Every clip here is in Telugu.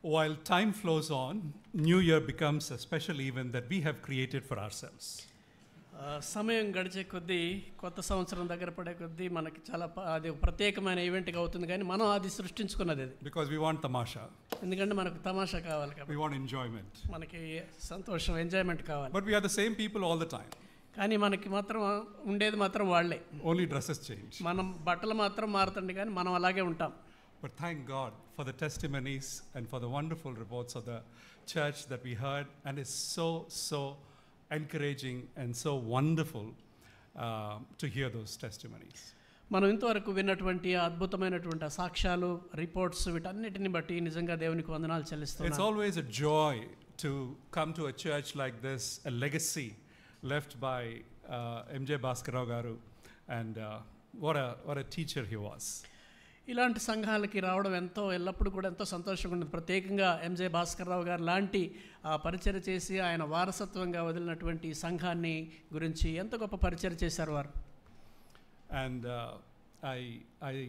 While time flows on, New Year becomes a special event that we have created for ourselves. సమయం గడిచే కొద్దీ కొత్త సంవత్సరం దగ్గర పడే కొద్దీ మనకి చాలా అది ఒక ప్రత్యేకమైన ఈవెంట్గా అవుతుంది, కానీ మనం అది సృష్టించుకున్నది అది. Because we want tamasha. ఎందుకంటే మనకు తమాషా కావాలి కాబట్టి. We want enjoyment. మనకి సంతోషం, ఎంజాయ్మెంట్ కావాలి. But we are the same people all the time. కానీ మనకి మాత్రం ఉండేది మాత్రం వాళ్ళే. Only dresses change. మనం బట్టలు మాత్రం మారుతుంది, కానీ మనం అలాగే ఉంటాం. But thank God for the testimonies and for the wonderful reports of the church that we heard, and it's so encouraging and so wonderful to hear those testimonies. మనం ఇంతవరకు విన్నటువంటి అద్భుతమైనటువంటి సాక్ష్యాలు, రిపోర్ట్స్, వీటన్నిటిని బట్టి నిజంగా దేవునికి వందనాలు చెల్లిస్తున్నాను. It's always a joy to come to a church like this, a legacy left by MJ Bhaskarrao garu, and what a teacher he was. ఇలాంటి సంఘాలకి రావడం ఎల్లప్పుడూ కూడా ఎంతో సంతోషంగా ఉంటుంది. ప్రత్యేకంగా ఎంజే భాస్కర్రావు గారు లాంటి పరిచయం చేసి ఆయన వారసత్వంగా వదిలినటువంటి సంఘాన్ని గురించి ఎంత గొప్ప పరిచయం చేశారు వారు. And I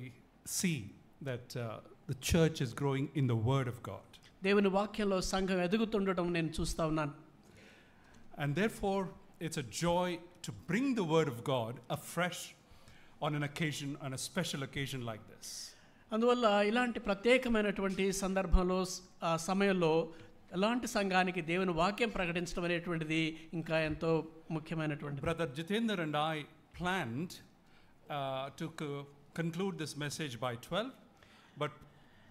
see that the church is growing in the word of God. దేవుని వాక్యంలో సంఘం ఎదుగుతుండటం నేను చూస్తా ఉన్నాను. And therefore it's a joy to bring the word of God afresh on an occasion, on a special occasion like this. అందువల్ల ఇలాంటి ప్రత్యేకమైనటువంటి సందర్భంలో సమయంలో ఎలాంటి సంఘానికి దేవుని వాక్యం ప్రకటించడం అనేటువంటిది ఇంకా ఎంతో ముఖ్యమైనటువంటి. Brother Jitendra and I planned to conclude this message by 12, but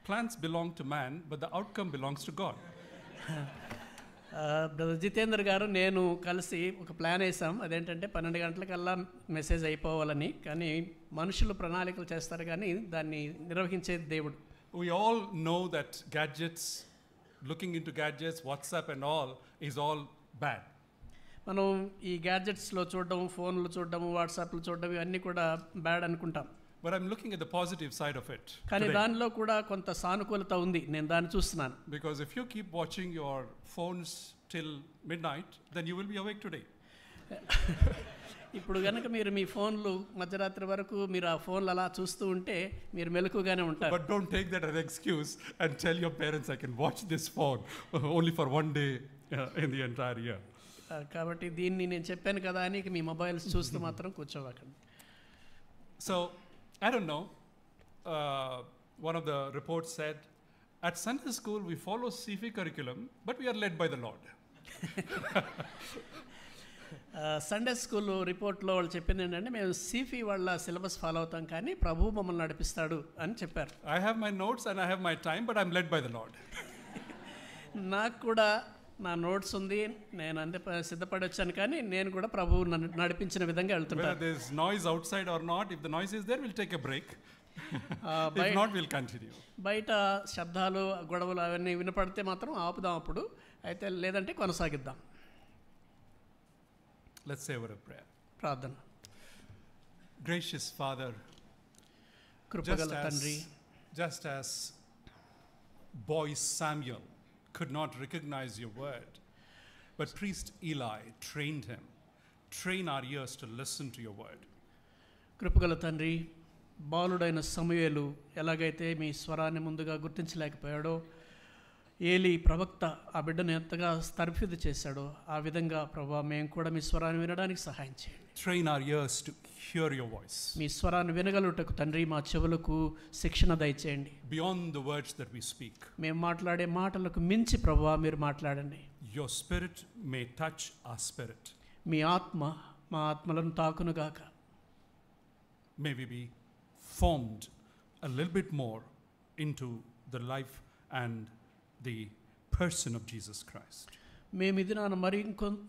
plans belong to man, but the outcome belongs to God. Brother Jitendra గారు నేను కలిసి ఒక ప్లాన్ వేసాం. అదేంటంటే 12 గంటలకల్లా మెసేజ్ అయిపోవాలని. కానీ మనుషులు ప్రణాళికలు చేస్తారు, కానీ దాన్ని నిర్వహించేది దేవుడు. We all know that gadgets, looking into gadgets, WhatsApp and all is all bad. మనం ఈ గ్యాడ్జెట్స్లో చూడడం, ఫోన్లు చూడడం, వాట్సాప్లు చూడడం ఇవన్నీ కూడా బ్యాడ్ అనుకుంటాం. But I'm looking at the positive side of it. కానీ దానిలో కూడా కొంత సానుకూలత ఉంది, నేను దాన్ని చూస్తున్నాను. Because if you keep watching your phones till midnight, then you will be awake today. ఇప్పుడు కనుక మీరు మీ ఫోన్లు మధ్యరాత్రి వరకు మీరు ఆ ఫోన్లు అలా చూస్తూ ఉంటే మీరు మెలకుగానే ఉంటారు. But don't take that as an excuse and tell your parents I can watch this phone only for one day in the entire year. కాబట్టి దీన్ని నేను చెప్పాను కదా అని మీ మొబైల్స్ చూస్తూ మాత్రం కూర్చోవకండి. So I don't know, one of the reports said, at Sunday school we follow CFE curriculum, but we are led by the Lord. Sunday school రిపోర్ట్లో వాళ్ళు చెప్పింది ఏంటంటే మేము సిఫీ వాళ్ళ సిలబస్ ఫాలో అవుతాం, కానీ ప్రభువు మమ్మల్ని నడిపిస్తాడు అని చెప్పారు. I have my notes and I have my time, but I'm led by the Lord. నాకు కూడా నా నోట్స్ ఉంది, నేను అంతే సిద్ధపడి వచ్చాను, కానీ నేను కూడా ప్రభువు నడిపించిన విధంగా వెళ్తుంటాను. Whether there's noise outside or not, if the noise is there, we'll take a break. If not, we'll continue. బయట శబ్దాలు, గొడవలు అవన్నీ వినపడితే మాత్రం ఆపుదాం, అప్పుడు అయితే లేదంటే కొనసాగిద్దాం. Let's say a word of prayer. ప్రార్థన. Gracious Father, కృపగల తండ్రి, just as boy Samuel could not recognize your word, but priest Eli trained him. Train our ears to listen to your word. కృపగల తండ్రి, బాలుడైన సమూయేలు ఎలాగైతే మీ స్వరాన్ని ముందుగా గుర్తించలేకపోయాడో, ఏలీ ప్రవక్త ఆ బిడ్డను ఎంతగా తర్ఫీదు చేశాడో, ఆ విధంగా ప్రభువా మేము కూడా మీ స్వరాన్ని వినడానికి సహాయం చేయండి. Train our ears to hear your voice. మీ స్వరాన్ని వినగలుగుటకు తండ్రి మా చెవులకు శిక్షణ దయచేయండి. Beyond the words that we speak, మేము మాట్లాడే మాటలకు మించి ప్రభువా మీరు మాట్లాడండి. your spirit may touch our spirit. మీ ఆత్మ మా ఆత్మలను తాకునుగాక. May we be formed a little bit more into the life and the person of Jesus Christ. మేము ఇది నాన్న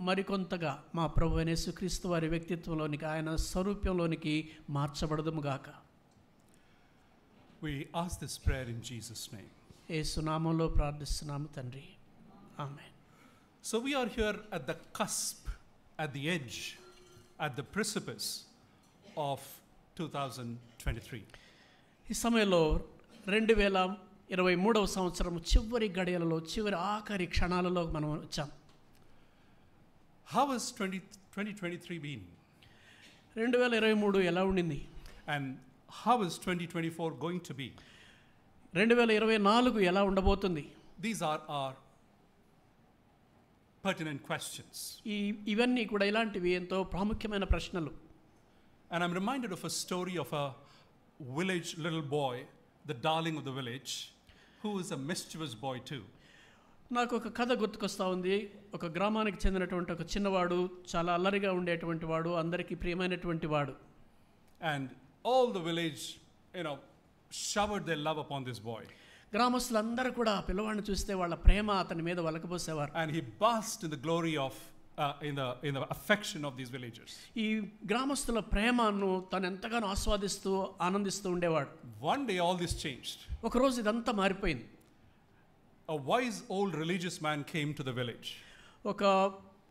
మరికొంతగా మా ప్రభు అయిన యేసుక్రీస్తు వారి వ్యక్తిత్వంలోనికి, ఆయన స్వరూప్యంలోనికి మార్చబడదుముగాక. We ask this prayer in Jesus' name. యేసు నామములో ప్రార్థిస్తున్నాము తండ్రి, ఆమేన్. So we are here at the cusp, at the edge, at the precipice of 2023. ఈ సమయంలో 2023వ సంవత్సరం చివరి గడియలలో, చివరి ఆఖరి క్షణాలలో మనం వచ్చాం. How has 2023 been? 2023 ఎలా ఉండింది? And how is 2024 going to be? 2024 ఎలా ఉండబోతుంది? these are our pertinent questions. ఇవన్నీ కూడా ఇలాంటివి ఎంతో ప్రాముఖ్యమైన ప్రశ్నలు. And I'm reminded of a story of a village little boy, the darling of the village, who is a mischievous boy too. నాకు ఒక కథ గుర్తుకొస్తూ ఉంది. ఒక గ్రామానికి చెందినటువంటి ఒక చిన్నవాడు, చాలా అల్లరిగా ఉండేటువంటి వాడు, అందరికీ ప్రియమైనటువంటి వాడు. And all the village, showered their love upon this boy. గ్రామస్తులందరూ కూడా ఆ పిల్లవాడిని చూస్తే వాళ్ళ ప్రేమ అతని మీద వలకపోసేవారు. And he basked in the glory of in the affection of these villagers. ఈ గ్రామస్తుల ప్రేమను తను ఎంతగానో ఆస్వాదిస్తూ ఆనందిస్తూ ఉండేవాడు. One day all this changed. ఒక రోజు ఇదంతా మారిపోయింది. A wise old religious man came to the village. ఒక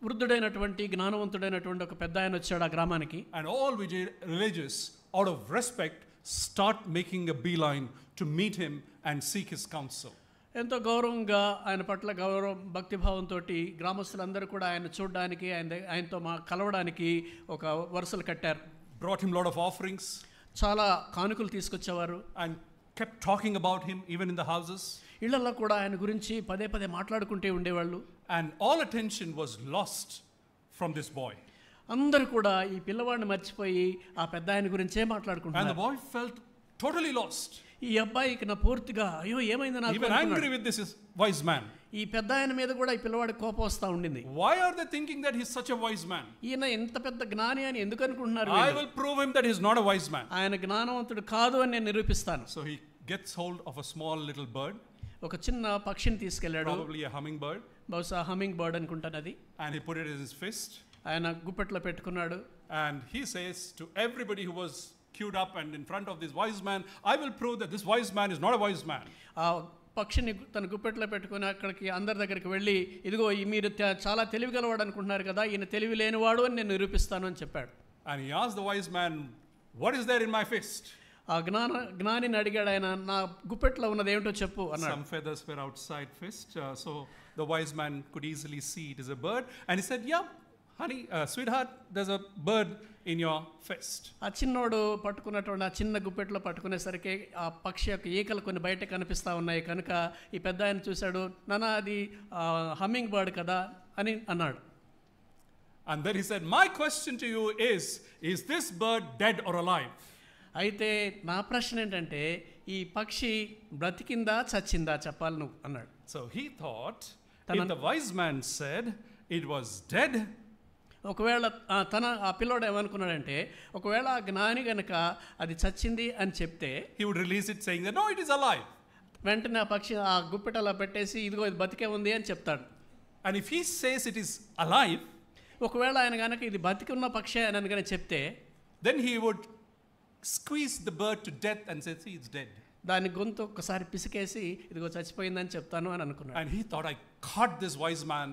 వృద్ధుడైనటువంటి జ్ఞానవంతుడైనటువంటి ఒక పెద్ద ఆయన వచ్చాడు ఆ గ్రామానికి. And all religious, out of respect, start making a beeline to meet him and seek his counsel. ఎంతో గౌరవంగా ఆయన పట్ల గౌరవం భక్తిభావంతో గ్రామస్తులందరూ కూడా ఆయన చూడడానికి ఆయనతో కలవడానికి ఒక వరుసలు కట్టారు. Brought him a lot of offerings. చాలా కానుకలు తీసుకొచ్చేవారు. And kept talking about him even in the houses. ఇళ్లలో కూడా ఆయన గురించి పదే పదే మాట్లాడుకుంటూ ఉండేవాళ్ళు. And all attention was lost from this boy. అందరూ కూడా ఈ పిల్లవాడిని మర్చిపోయి ఆ పెద్ద ఆయన గురించే And మాట్లాడుకుంటున్నారు. the boy felt totally lost. ఈ అబ్బాయికి నా పూర్తిగా అయ్యో ఏమైంది నాకు Even అనుకున్నాడు. angry with this wise man. ఈ పెద్ద ఆయన మీద కూడా ఈ పిల్లవాడికి కోపం వస్తూ ఉండింది. Why are they thinking that he's such a wise man? ఈయన ఎంత పెద్ద జ్ఞాని అని ఎందుకు అనుకుంటున్నారు? I will prove him that he's not a wise man. ఆయన జ్ఞానవంతుడు కాదు అని నేను నిరూపిస్తాను. So he gets hold of a small little bird, ఒక చిన్న పక్షిని తీసుకెళ్లాడు. probably a hummingbird, బహుశా హమ్మింగ్ బర్డ్ అనుకుంటాను అది. and he put it in his fist. ఆయన గుప్పెట్లో పెట్టుకున్నాడు. And he says to everybody who was queued up and in front of this wise man, I will prove that this wise man is not a wise man. ఆ పక్షిని తన గుప్పెట్లో పెట్టుకుని అక్కడికి అందరి దగ్గరికి వెళ్ళి, ఇదిగో మీరు చాలా తెలివిగలవాడు అనుకుంటున్నారు కదా, ఈయన తెలివి లేనివాడు అని నేను నిరూపిస్తాను అని చెప్పాడు. And he asked the wise man, what is there in my fist? ఆ జ్ఞానిని అడిగాడు ఆయన, నా గుప్పెట్లో ఉన్నది ఏమిటో చెప్పు అన్నాడు. Some feathers were outside fist, so the wise man could easily see it is a bird. And he said, yeah, honey, sweetheart, there's a bird in your fist. ఆ చిన్నోడు పట్టుకున్నటువంటి ఆ చిన్న గుప్పెట్లో పట్టుకునేసరికి ఆ పక్షి యొక్క ఈకలు కొన్ని బయట కనిపిస్తూ ఉన్నాయి కనుక ఈ పెద్ద ఆయన చూశాడు, నాన్న అది హమ్మింగ్ బర్డ్ కదా అని అన్నాడు. And then he said, my question to you is this bird dead or alive? అయితే నా ప్రశ్న ఏంటంటే ఈ పక్షి బ్రతికిందా చచ్చిందా చెప్పాలి నువ్వు అన్నాడు. So he thought, if the wise man said it was dead, ఒకవేళ ఆ పిల్లోడు ఏమనుకున్నాడంటే ఒకవేళ ఆ జ్ఞాని గనక అది చచ్చింది అని చెప్తే he would release it saying that no, it is alive. వెంటనే ఆ పక్షి ఆ గుప్పెటలా పెట్టేసి ఇదిగో ఇది బతికే ఉంది అని చెప్తాడు. And if he says it is alive, ఒకవేళ ఆయన కనుక ఇది బతికి ఉన్న పక్షి అని కనుక చెప్తే then he would squeeze the bird to death and say, see, it's dead. దాని గొంతు ఒక్కసారి పిసికేసి ఇదిగో చచ్చిపోయిందని చెప్తాను అని అనుకున్నాడు. And he thought, I caught this wise man.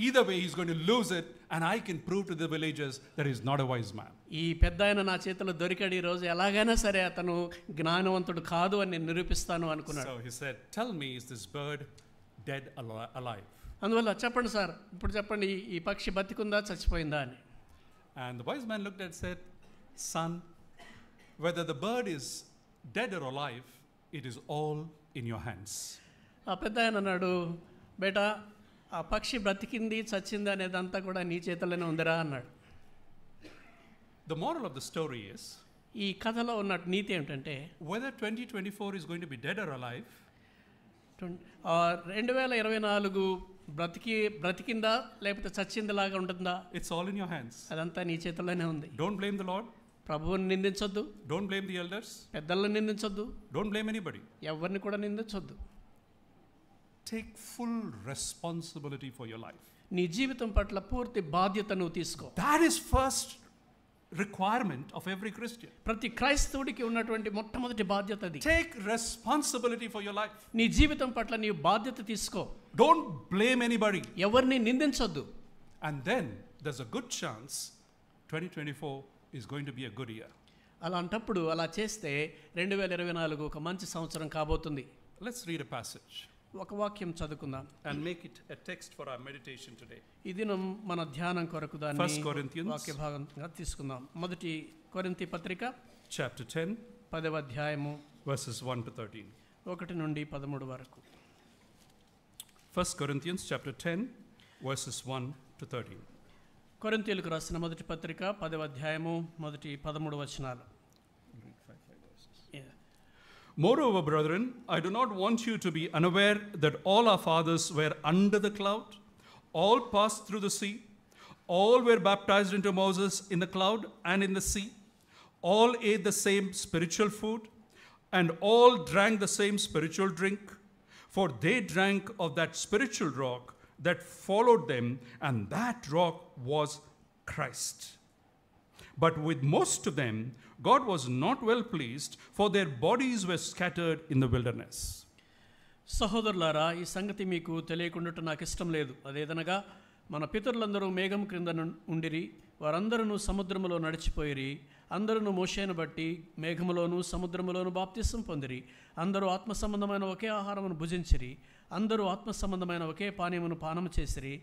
Either way he's going to lose it and I can prove to the villagers that he's not a wise man. ఈ పెద్ద ఆయన నా చేతిలో దొరికాడు ఈ రోజు, ఎలాగైనా సరే అతను జ్ఞానవంతుడు కాదు అని నేను నిరూపిస్తాను అనుకున్నాడు. So he said, tell me, is this bird dead or alive? అందువల్ల చెప్పండి సార్, ఇప్పుడు చెప్పండి ఈ పక్షి బతికుందా చచ్చిపోయిందా అని. And the wise man looked at and said, son, whether the bird is dead or alive, it is all in your hands. ఆ పెద్ద ఆయన అన్నాడు, బేటా ఆ పక్షి బ్రతికింది చచ్చింది అనేదంతా కూడా నీ చేతుల్లోనే ఉందిరా అన్నాడు. The moral of the story is, ఈ కథలో ఉన్న నీతి ఏమిటంటే whether 2024 is going to be dead or alive, 2024 బ్రతికిందా లేకపోతే చచ్చిందిలాగా ఉంటుందా, it's all in your hands. అదంతా నీ చేతుల్లోనే ఉంది. Don't blame the Lord. ప్రభువుని నిందించొద్దు, Don't blame the elders. పెద్దలను నిందించొద్దు, Don't blame anybody. ఎవరిని కూడా నిందించొద్దు. Take full responsibility for your life. నీ జీవితం పట్ల పూర్తి బాధ్యత నువ్వు తీసుకో. That is first requirement of every Christian. ప్రతి క్రైస్తవుడికి ఉన్నటువంటి మొట్టమొదటి బాధ్యత అది. Take responsibility for your life. నీ జీవితం పట్ల నీవు బాధ్యత తీసుకో. Don't blame anybody. ఎవరిని నిందించొద్దు. And then there's a good chance 2024 is going to be a good year. అలాంటప్పుడు అలా చేస్తే 2024 ఒక మంచి సంవత్సరం కాబోతుంది. Let's read a passage ఒక వాక్యం చదువుకుందాం and make it a text for our meditation today. ఈ దినం మన ధ్యానం కొరకు దాన్ని 1 Corinthians వాక్య భాగంగా తీసుకుందాం. మొదటి కొరింథీ పత్రిక chapter 10 10వ అధ్యాయము verses 1 to 13. 1 నుండి 13 వరకు. 1 Corinthians chapter 10, verses 1 to 13. కొరింథీయులకు రాసిన మొదటి పత్రిక 10వ అధ్యాయము మొదటి 13 వచనాలు. Moreover, brethren, I do not want you to be unaware that all our fathers were under the cloud, all passed through the sea, all were baptized into Moses in the cloud and in the sea, all ate the same spiritual food, and all drank the same spiritual drink, for they drank of that spiritual rock that followed them, and that rock was Christ. But with most of them, God was not well pleased, for their bodies were scattered in the wilderness. సహోదరులారా, ఈ సంగతి మీకు తెలియకుండా నాకు ఇష్టం లేదు. అదేదనగా మన పితరులందరూ మేఘం క్రింద ఉండిరి, వారందరూ సముద్రములో నడిచిపోయిరి, అందరూ మోషేను బట్టి మేఘములోను సముద్రములోను బాప్తిసం పొందిరి, అందరూ ఆత్మ సంబంధమైన ఒకే ఆహారమును భుజించిరి, అందరూ ఆత్మ సంబంధమైన ఒకే పానీయమును పానము చేసిరి,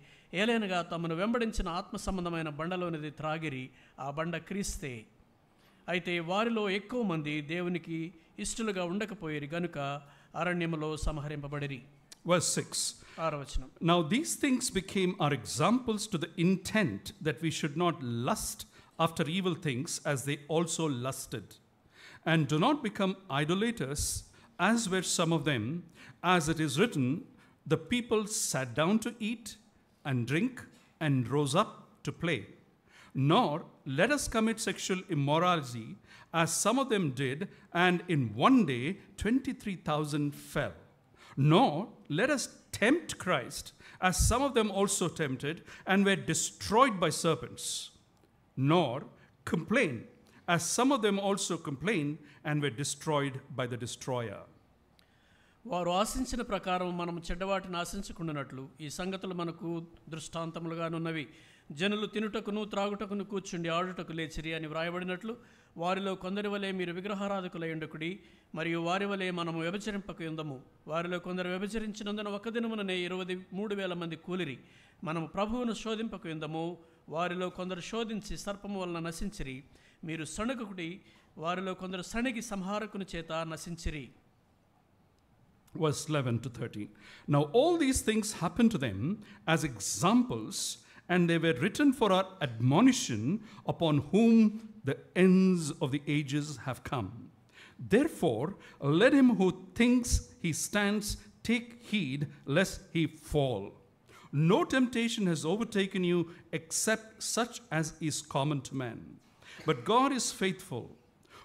ఏలైనగా తమను వెంబడించిన ఆత్మ సంబంధమైన బండలోనిది త్రాగిరి, ఆ బండ క్రీస్తే. అయితే వారిలో ఎక్కువ మంది దేవునికి ఇష్టలుగా ఉండకపోయిరి గనుక అరణ్యములో సంహరింపబడిరి. Verse 6. Now these things became our examples to the intent that we should not lust after evil things as they also lusted. And do not become idolaters, as were some of them, as it is written, the people sat down to eat and drink and rose up to play. Nor let us commit sexual immorality, as some of them did, and in one day 23,000 fell. Nor let us tempt Christ, as some of them also tempted, and were destroyed by serpents. Nor complain, as some of them also complained, and were destroyed by the destroyer. వారు ఆశించిన ప్రకారం మనం చెడ్డవాటిని ఆశించకుండానట్లు ఈ సంగతులు మనకు దృష్టాంతములుగానున్నవి. జనులు తినుటకును త్రాగుటకును కూర్చుండి ఆడుటకు లేచిరి అని వ్రాయబడినట్లు వారిలో కొందరి వలె మీరు విగ్రహారాధకులై ఉండకుడి, మరియు వారి వలె మనము వ్యభిచరింపక యుందము. వారిలో కొందరు వ్యభిచరించినందున ఒక దినముననే 23,000 మంది కూలిరి. మనము ప్రభువును శోధింపక యుందము. వారిలో కొందరు శోధించి సర్పము వలన నశించిరి. మీరు సణుగుడి, వారిలో కొందరు సణిగి సంహారకుని చేత నశించిరి. Verse 11 to 13. Now all these things happened to them as examples, and they were written for our admonition, upon whom the ends of the ages have come. Therefore, let him who thinks he stands take heed lest he fall. No temptation has overtaken you except such as is common to man. But God is faithful,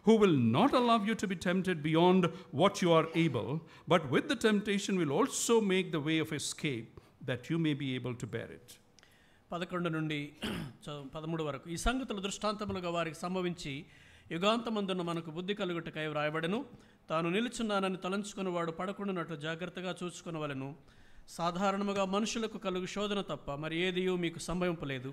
who will not allow you to be tempted beyond what you are able, but with the temptation will also make the way of escape, that you may be able to bear it. 11 నుండి 13 వరకు. ఈ సంగతులు దృష్టాంతములుగా వారికి సంభవించి యుగాంతమందున మనకు బుద్ధి కలుగుటకై వ్రాయబడెను. తాను నిలుచున్నానని తలంచుకుని వాడు పడకుండానట్లు జాగ్రత్తగా చూసుకునవలెను. సాధారణముగా మనుషులకు కలుగు శోధన తప్ప మరి ఏదియూ మీకు సంభవింపలేదు.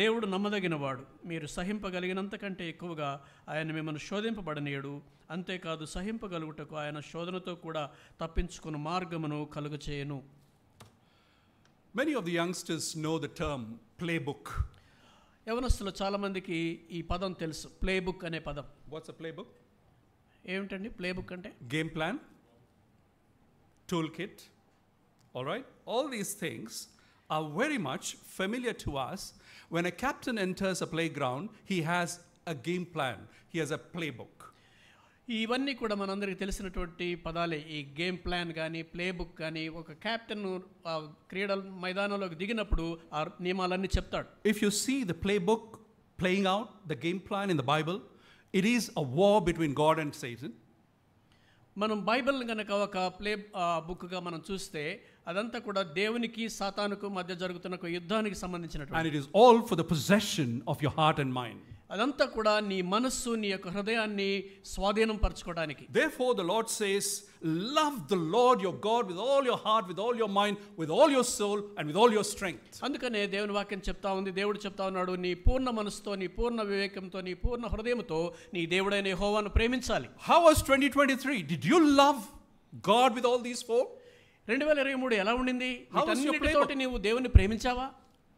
దేవుడు నమ్మదగినవాడు, మీరు సహింపగలిగినంత కంటే ఎక్కువగా ఆయన మిమ్మల్ని శోధింపబడనీయడు. అంతేకాదు సహింపగలుగుటకు ఆయన శోధనతో కూడా తప్పించుకుని మార్గమును కలుగచేయను. Many of the youngsters know the term playbook. యవనస్తులు చాలామందికి ఈ పదం తెలుసు, ప్లేబుక్ అనే పదం. What's a playbook? ఏమిటండి ప్లేబుక్ అంటే? Game plan, toolkit, all right? All these things are very much familiar to us. When a captain enters a playground, he has a game plan. He has a playbook. ఇవన్నీ కూడా మనందరికీ తెలిసినటువంటి పదాలే. ఈ గేమ్ ప్లాన్ కానీ ప్లేబుక్ కానీ ఒక కెప్టెన్ క్రీడల మైదానంలోకి దిగినప్పుడు ఆ నియమాలన్నీ చెప్తాడు. If you see the playbook playing out, the game plan in the Bible, it is a war between God and Satan. మనం బైబిల్ కనుక ఒక ప్లే బుక్గా మనం చూస్తే అదంతా కూడా దేవునికి సాతానుకు మధ్య జరుగుతున్న ఒక యుద్ధానికి సంబంధించినటువంటి. And it is all for the possession of your heart and mind. అదంతా కూడా నీ మనస్సు నీ యొక్క హృదయాన్ని స్వాధీనం పరచుకోవడానికి. Therefore the Lord says, love the Lord your God with all your heart, with all your mind, with all your soul and with all your strength. అందుకనే దేవుని వాక్యం చెప్తా ఉంది, దేవుడు చెప్తా ఉన్నాడు, నీ పూర్ణ మనసుతో, నీ పూర్ణ వివేకంతో, నీ పూర్ణ హృదయంతో నీ దేవుడైన యెహోవాను ప్రేమించాలి. How was 2023? Did you love God with all these four? 2023 ఎలా ఉండింది? వీటన్నిటితోటి నీవు దేవుని ప్రేమించావా?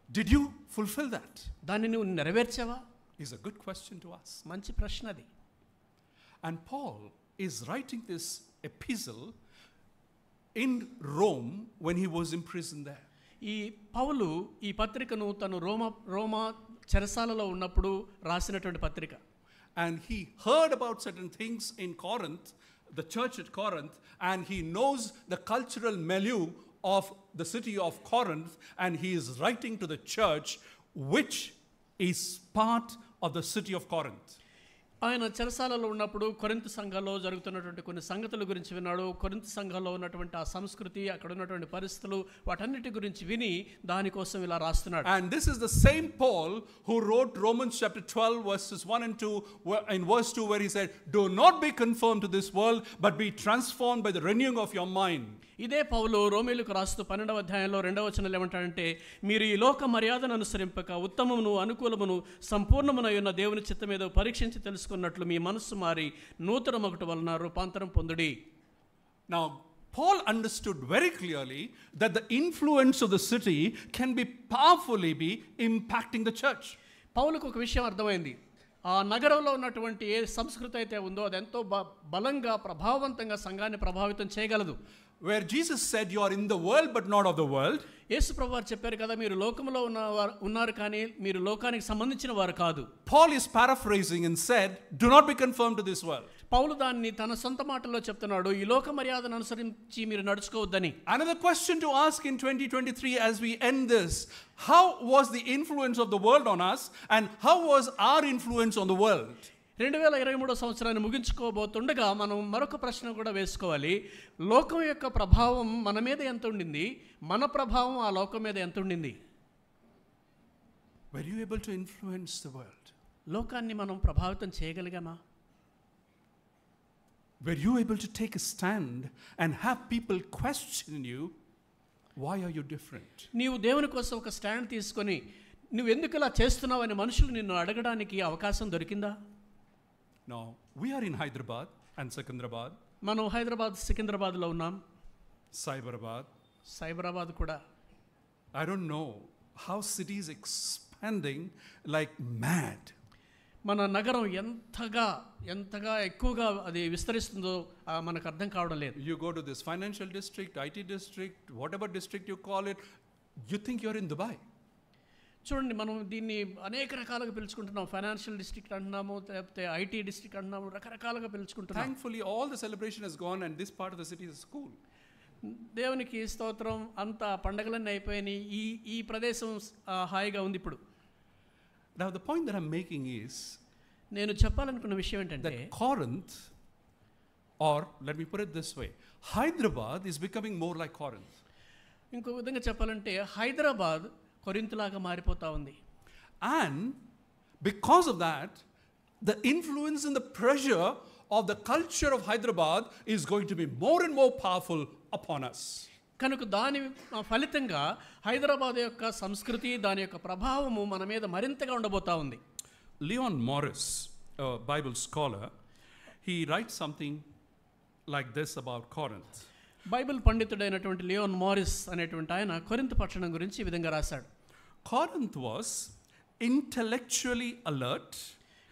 Did you fulfill that? దాన్ని నువ్వు నెరవేర్చావా? Is a good question to us. మంచి ప్రశ్న అది. And Paul is writing this epistle in Rome when he was imprisoned there. ఈ పౌలు ఈ పత్రికను తను రోమా చెరసాలలో ఉన్నప్పుడు రాసినటువంటి పత్రిక. And he heard about certain things in Corinth, the church at Corinth, and he knows the cultural milieu of the city of Corinth, and he is writing to the church which is part of the city of Corinth. ఆయన చెరసాలలో ఉన్నప్పుడు కొరింథు సంఘంలో జరుగుతున్నటువంటి కొన్ని సంగతుల గురించి విన్నాడు. కొరింథు సంఘంలో ఉన్నటువంటి ఆ సంస్కృతి, అక్కడ ఉన్నటువంటి పరిస్థితులు, వాటన్నిటి గురించి విని దానికోసం ఇలా రాస్తున్నాడు. And this is the same Paul who wrote Romans chapter 12 verses 1 and 2, in verse 2 where he said, "Do not be conformed to this world, but be transformed by the renewing of your mind." ఇదే పౌలు రోమేలుకు రాస్తూ 12వ అధ్యాయంలో 2వ వచనంలో ఏమంటాడంటే, మీరు ఈ లోక మర్యాదను అనుసరింపక ఉత్తమమును అనుకూలమును సంపూర్ణమునై ఉన్న దేవుని చిత్తమేదో పరీక్షించి తెలుసుకున్నట్లు మీ మనస్సు మారి నూతన ఒకటి వలన రూపాంతరం పొందుడి. Now Paul understood very clearly that the influence of the city can be powerfully be impacting the church. పౌలుకు ఒక విషయం అర్థమైంది. ఆ నగరంలో ఉన్నటువంటి ఏ సంస్కృతి అయితే ఉందో అది ఎంతో బలంగా ప్రభావవంతంగా సంఘాన్ని ప్రభావితం చేయగలదు. Where Jesus said, "You are in the world but not of the world." యేసు ప్రభువారు చెప్పారు కదా, మీరు లోకంలో ఉన్నారు కానీ మీరు లోకానికి సంబంధించిన వారు కాదు. Paul is paraphrasing and said, "Do not be conformed to this world." పౌలు దాన్ని తన సొంత మాటల్లో చెప్తున్నాడు, ఈ లోక మర్యాదను అనుసరించి మీరు నడుచుకోవద్దని. Another question to ask in 2023 as we end this: how was the influence of the world on us, and how was our influence on the world? 2023 సంవత్సరాన్ని ముగించుకోబోతుండగా మనం మరొక ప్రశ్న కూడా వేసుకోవాలి. లోకం యొక్క ప్రభావం మన మీద ఎంత ఉండింది, మన ప్రభావం ఆ లోకం మీద ఎంత ఉండింది? Were you able to influence the world? లోకాన్ని మనం ప్రభావితం చేయగలిగామా? Were you able to take a stand and have people question you, why are you different? నీవు దేవుని కోసం ఒక స్టాండ్ తీసుకొని నువ్వు ఎందుకు ఇలా చేస్తున్నావు అని మనుషులు నిన్ను అడగడానికి అవకాశం దొరికిందా? Now, we are in Hyderabad and Secunderabad. మనం హైదరాబాద్ సికింద్రాబాద్లో ఉన్నాం, సైబరాబాద్ కూడా. I don't know how city is expanding like mad. మన నగరం ఎంతగా ఎక్కువగా అది విస్తరిస్తుందో మనకు అర్థం కావడం లేదు. You go to this financial district, IT district, whatever district you call it, you think you're in Dubai. చూడండి, మనం దీన్ని అనేక రకాలుగా పిలుచుకుంటున్నాం. ఫైనాన్షియల్ డిస్ట్రిక్ట్ అంటున్నాము, లేకపోతే ఐటీ డిస్ట్రిక్ట్ అంటున్నాము, రకరకాలుగా పిలుచుకుంటున్నాం. Thankfully all the celebration has gone and this part of the city is cool. దేవునికి స్తోత్రం, అంత పండగలన్నీ అయిపోయినాయి, ఈ ప్రదేశం హాయిగా ఉంది ఇప్పుడు. Now the point that I'm making is, నేను చెప్పాలనుకున్న విషయం ఏంటంటే, that Corinth, or let me put it this way, Hyderabad is becoming more like Corinth. ఇంకో విధంగా చెప్పాలంటే హైదరాబాద్ కొరింథులాగా మారిపోతా ఉంది. And because of that, the influence and the pressure of the culture of Hyderabad is going to be more and more powerful upon us. కనుక దాని ఫలితంగా హైదరాబాద్ యొక్క సంస్కృతి, దాని యొక్క ప్రభావము మన మీద మరింతగా ఉండబోతా ఉంది. Leon Morris, a Bible scholar, he writes something like this about Corinth. Bible పండితుడైనటువంటి లియోన్ మారిస్ అనేటువంటి ఆయన కొరింథు పట్టణం గురించి ఈ విధంగా రాశాడు. Corinth was intellectually alert,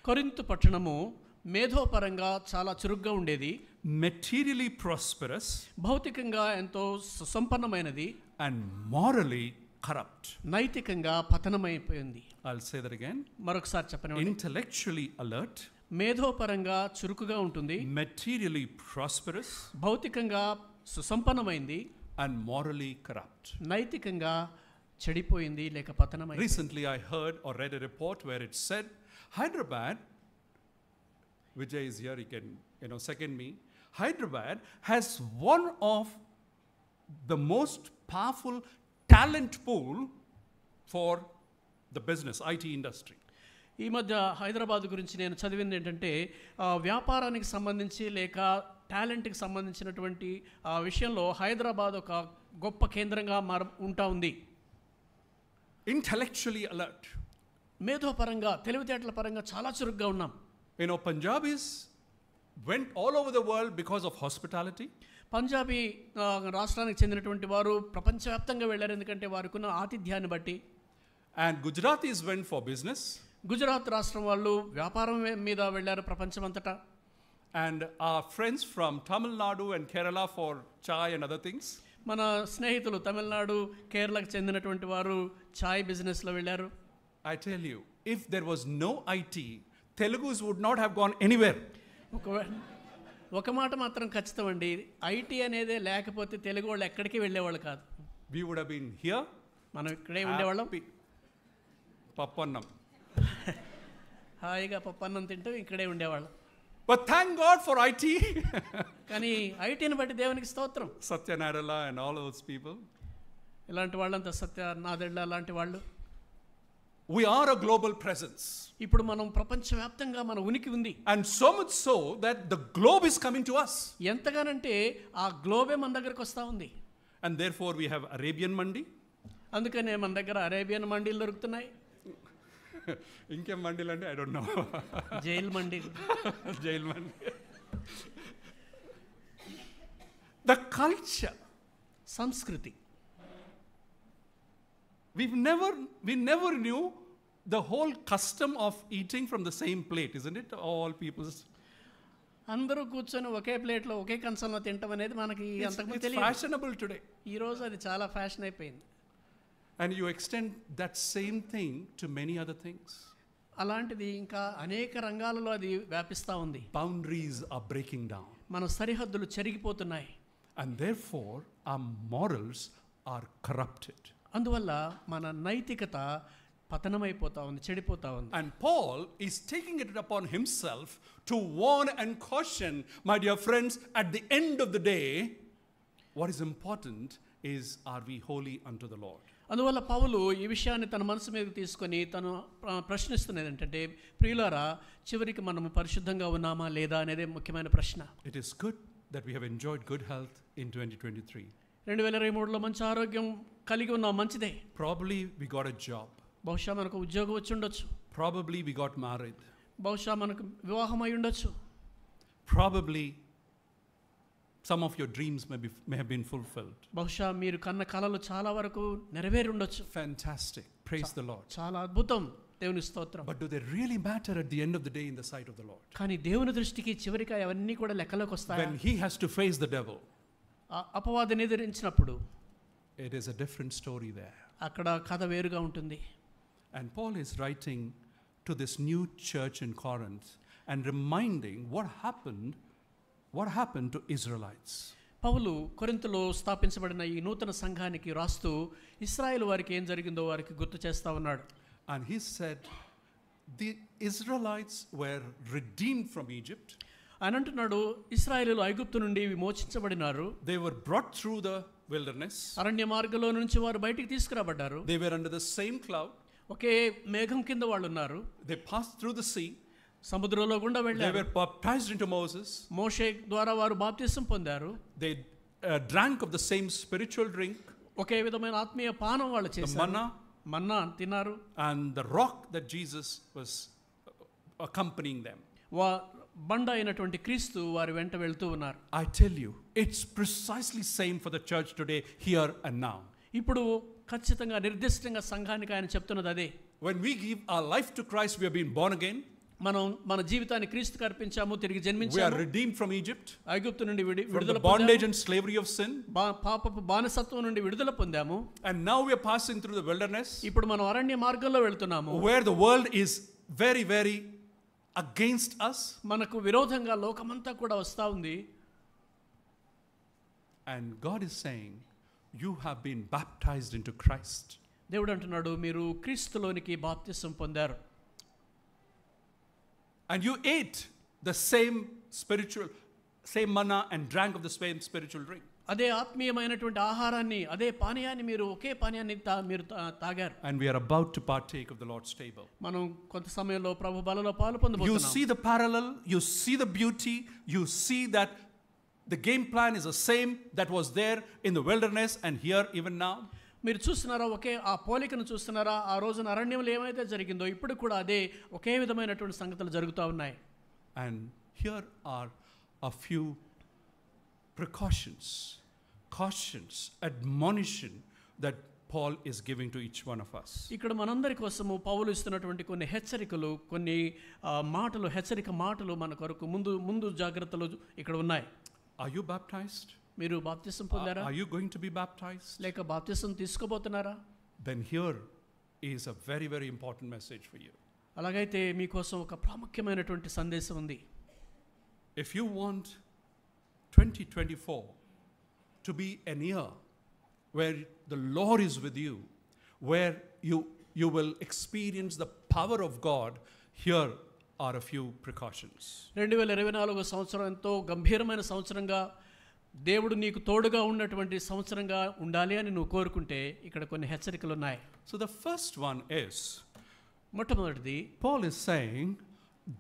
కొరింథు పట్టణము మేధోపరంగా చాలా చురుగ్గా ఉండేది, materially prosperous, భౌతికంగా ఎంతో సుసంపన్నమైనది, and morally corrupt. నైతికంగా పతనమైపోయింది. I'll say that again. మరొకసారి చెప్పండి. Intellectually alert, మేధోపరంగా చురుకుగా ఉంటుంది, materially prosperous, భౌతికంగా సుసంపన్నమైంది, and morally corrupt. నైతికంగా చెడిపోయింది లేక పతనమైంది. Recently I heard or read a report where it said Hyderabad, Vijay is here, he can second me, Hyderabad has one of the most powerful talent pool for the business IT industry. ఈ మధ్య హైదరాబాద్ గురించి నేను చదివింది ఏంటంటే, వ్యాపారానికి సంబంధించి లేక టాలెంట్కి సంబంధించినటువంటి విషయంలో హైదరాబాద్ ఒక గొప్ప కేంద్రంగా ఉంటా ఉంది. Intellectually alert. మేధోపరంగా, తెలివితేటల పరంగా చాలా చురుగ్గా ఉన్నాం. Punjabis went all over the world because of hospitality. Punjabi రాష్ట్రానికి చెందినటువంటి వారు ప్రపంచవ్యాప్తంగా వెళ్ళారు, ఎందుకంటే వారికున్న ఆతిథ్యాన్ని బట్టి. And Gujaratis went for business. Gujarat రాష్ట్రం వాళ్ళు వ్యాపారం మీద వెళ్ళారు ప్రపంచమంతటా. and our friends from Tamil Nadu and Kerala for chai and other things. మన స్నేహితులు తమిళనాడు కేరళకు చెందినటువంటి వారు చాయ్ బిజినెస్లో వెళ్ళారు. I tell you, if there was no IT, Telugus would not have gone anywhere. ఒక మాట మాత్రం ఖచ్చితం అండి, ఐటీ అనేదే లేకపోతే తెలుగు వాళ్ళు ఎక్కడికి వెళ్ళేవాళ్ళు కాదు. We would have been here. మనం ఇక్కడే ఉండేవాళ్ళం. పప్పన్నం హాయిగా పప్పన్నం తింటూ ఇక్కడే ఉండేవాళ్ళం. But thank God for IT. కానీ ఐటీని బట్టి దేవునికి స్తోత్రం. Satya Nadella and all those people. ఇలాంటి వాళ్ళంతా సత్య నాదెళ్ళ లాంటి వాళ్ళు. We are a global presence. ఇప్పుడు మనం ప్రపంచవ్యాప్తంగా మన ఉనికి ఉంది. And so much so that the globe is coming to us. ఎంతగానంటే ఆ గ్లోబే మన దగ్గరకు వస్తూ ఉంది. And therefore we have Arabian Mandi. అందుకనే మన దగ్గర అరేబియన్ మండీలు దొరుకుతున్నాయి. ఇంకేం మండీలు అంటే I don't know. Jail mandi. Jail mandi. The culture, సంస్కృతి. We never knew the whole custom of eating from the same plate, isn't it? All people's. అందరూ కూర్చొని ఒకే ప్లేట్లో ఒకే కంచంలో తినటం అనేది మనకి అంతకుముందు తెలియదు. It's fashionable today. ఈ రోజు అది చాలా ఫ్యాషన్ అయిపోయింది. And you extend that same thing to many other things. అలాంటిది ఇంకా అనేక రంగాలలో అది వ్యాపిస్తూ ఉంది. Boundaries are breaking down. మన సరిహద్దులు చెరిగిపోతున్నాయి. And therefore our morals are corrupted. అందువల్ల మన నైతికత పతనమైపోతా ఉంది, చెడిపోతా ఉంది. And Paul is taking it upon himself to warn and caution, my dear friends, at the end of the day, what is important is, are we holy unto the Lord? అందువల్ల పౌలు ఈ విషయాన్ని తన మనసు మీద తీసుకొని తను ప్రశ్నిస్తున్నది ఏంటంటే, ప్రియులారా, చివరికి మనము పరిశుద్ధంగా ఉన్నామా లేదా అనేదే ముఖ్యమైన ప్రశ్న. It is good that we have enjoyed good health in 2023. 2023లో మంచి ఆరోగ్యం కలిగి ఉన్నాం, మంచిదే. Probably we got a job. బహుశా మనకు ఉద్యోగం వచ్చి ఉండొచ్చు. Probably we got married. బహుశా మనకు వివాహం అయి ఉండొచ్చు. Probably some of your dreams may have been fulfilled. బహుశా మీరు కన్న కలలు చాలా వరకు నెరవేరి ఉండొచ్చు. Fantastic. Praise the Lord. చాలా అద్భుతం, దేవుని స్తోత్రం. But do they really matter at the end of the day in the sight of the Lord? కానీ దేవుని దృష్టికి చివరికి అవన్నీ కూడా లెక్కలోకి వస్తాయి. When he has to face the devil, అపవాదిని ఎదిరించినప్పుడు it is a different story there. అక్కడ కథ వేరుగా ఉంటుంది. And Paul is writing to this new church in Corinth and reminding what happened to Israelites. పౌలు కొరింథులో స్థాపించబడిన ఈ నూతన సంఘానికి రాస్తూ ఇశ్రాయేలు వారికి ఏం జరిగిందో వారికి గుర్తు చేస్తా ఉన్నాడు. And he said the Israelites were redeemed from Egypt. ఆయన అంటున్నాడు, ఇశ్రాయేలీయులు ఐగుప్తు నుండి విమోచించబడినారు. They were brought through the wilderness. అరణ్య మార్గంలో నుంచి వారు బయటికి తీసుకురాబడ్డారు. They were under the same cloud. ఒకే మేఘం కింద వాళ్ళు ఉన్నారు. They passed through the sea. సముద్రంలో గుండా They వెళ్ళారు. were baptized into Moses. మోషే ద్వారా వారు బాప్తిసం పొందారు. They drank of the same spiritual drink. ఒకే విధమైన ఆత్మీయ పానం వాళ్ళు The చేశారు. మన్నా తిన్నారు. and the rock that Jesus was accompanying them. బండ అయినటువంటి క్రీస్తు వారి వెంట వెళ్తూ ఉన్నారు. I tell you, it's precisely same for the church today, here and now. ఇప్పుడు ఖచ్చితంగా నిర్దిష్టంగా సంఘానికి ఆయన చెప్తున్నది అదే. When we give our life to Christ, we have been born again. మనం మన జీవితాన్ని క్రీస్తుకు అర్పించాము, తిరిగి We are జన్మించాము. redeemed from Egypt, ఐగుప్తు నుండి from విడుదల the bondage పొందాము. and slavery of sin. పాపపు బానిసత్వం నుండి విడుదల పొందాము. And now we are passing through the wilderness, ఇప్పుడు మనం అరణ్య మార్గంలో వెళ్తున్నాము. where the world is very, very against us. మనకు విరోధంగా లోకమంతా కూడా వస్తూ ఉంది. And God is saying, you have been baptized into Christ. దేవుడు అంటున్నాడు, మీరు క్రీస్తులోనికి బాప్తిసం పొందారు. And you ate the same manna and drank of the same spiritual drink. అదే ఆత్మీయమైనటువంటి ఆహారాన్ని, అదే పానీయాన్ని, మీరు ఒకే పానీయాన్ని మీరు తాగారు. And we are about to partake of the Lord's table. మనం కొంత సమయంలో ప్రభు బలలో పాలు You పొందబోతున్నాం. see the parallel, you see the beauty, you see that the game plan is the same that was there in the wilderness and here even now. మీరు చూస్తున్నారా, ఒకే ఆ పోలికను చూస్తున్నారా? ఆ రోజున అరణ్యంలో ఏమైతే జరిగిందో ఇప్పుడు కూడా అదే ఒకే విధమైనటువంటి సంగతులు జరుగుతూ ఉన్నాయి. And here are a few precautions, cautions, admonition that Paul is giving to each one of us. ఇక్కడ మనందరి కోసము పౌలు ఇస్తున్నటువంటి కొన్ని హెచ్చరికలు, కొన్ని మాటలు, హెచ్చరిక మాటలు మన కొరకు ముందు జాగ్రత్తలు ఇక్కడ ఉన్నాయి. Are you baptized? మీరు బాప్తిసం పొందారా? Are you going to be baptized? లేక బాప్తిసం తీసుకోబోతున్నారా? Then here is a very, very important message for you. అలాగైతే మీకోసం ఒక ప్రాముఖ్యమైనటువంటి సందేశం ఉంది. If you want 2024 to be an year where the Lord is with you, where you will experience the power of God, here are a few precautions. 2024 సంవత్సరం ఎంతో గంభీరమైన సంవత్సరంగా, దేవుడు నీకు తోడుగా ఉన్నటువంటి సంవత్సరంగా ఉండాలి అని నువ్వు కోరుకుంటే ఇక్కడ కొన్ని హెచ్చరికలు ఉన్నాయి. So the first one is, మొట్టమొదటిది, Paul is saying,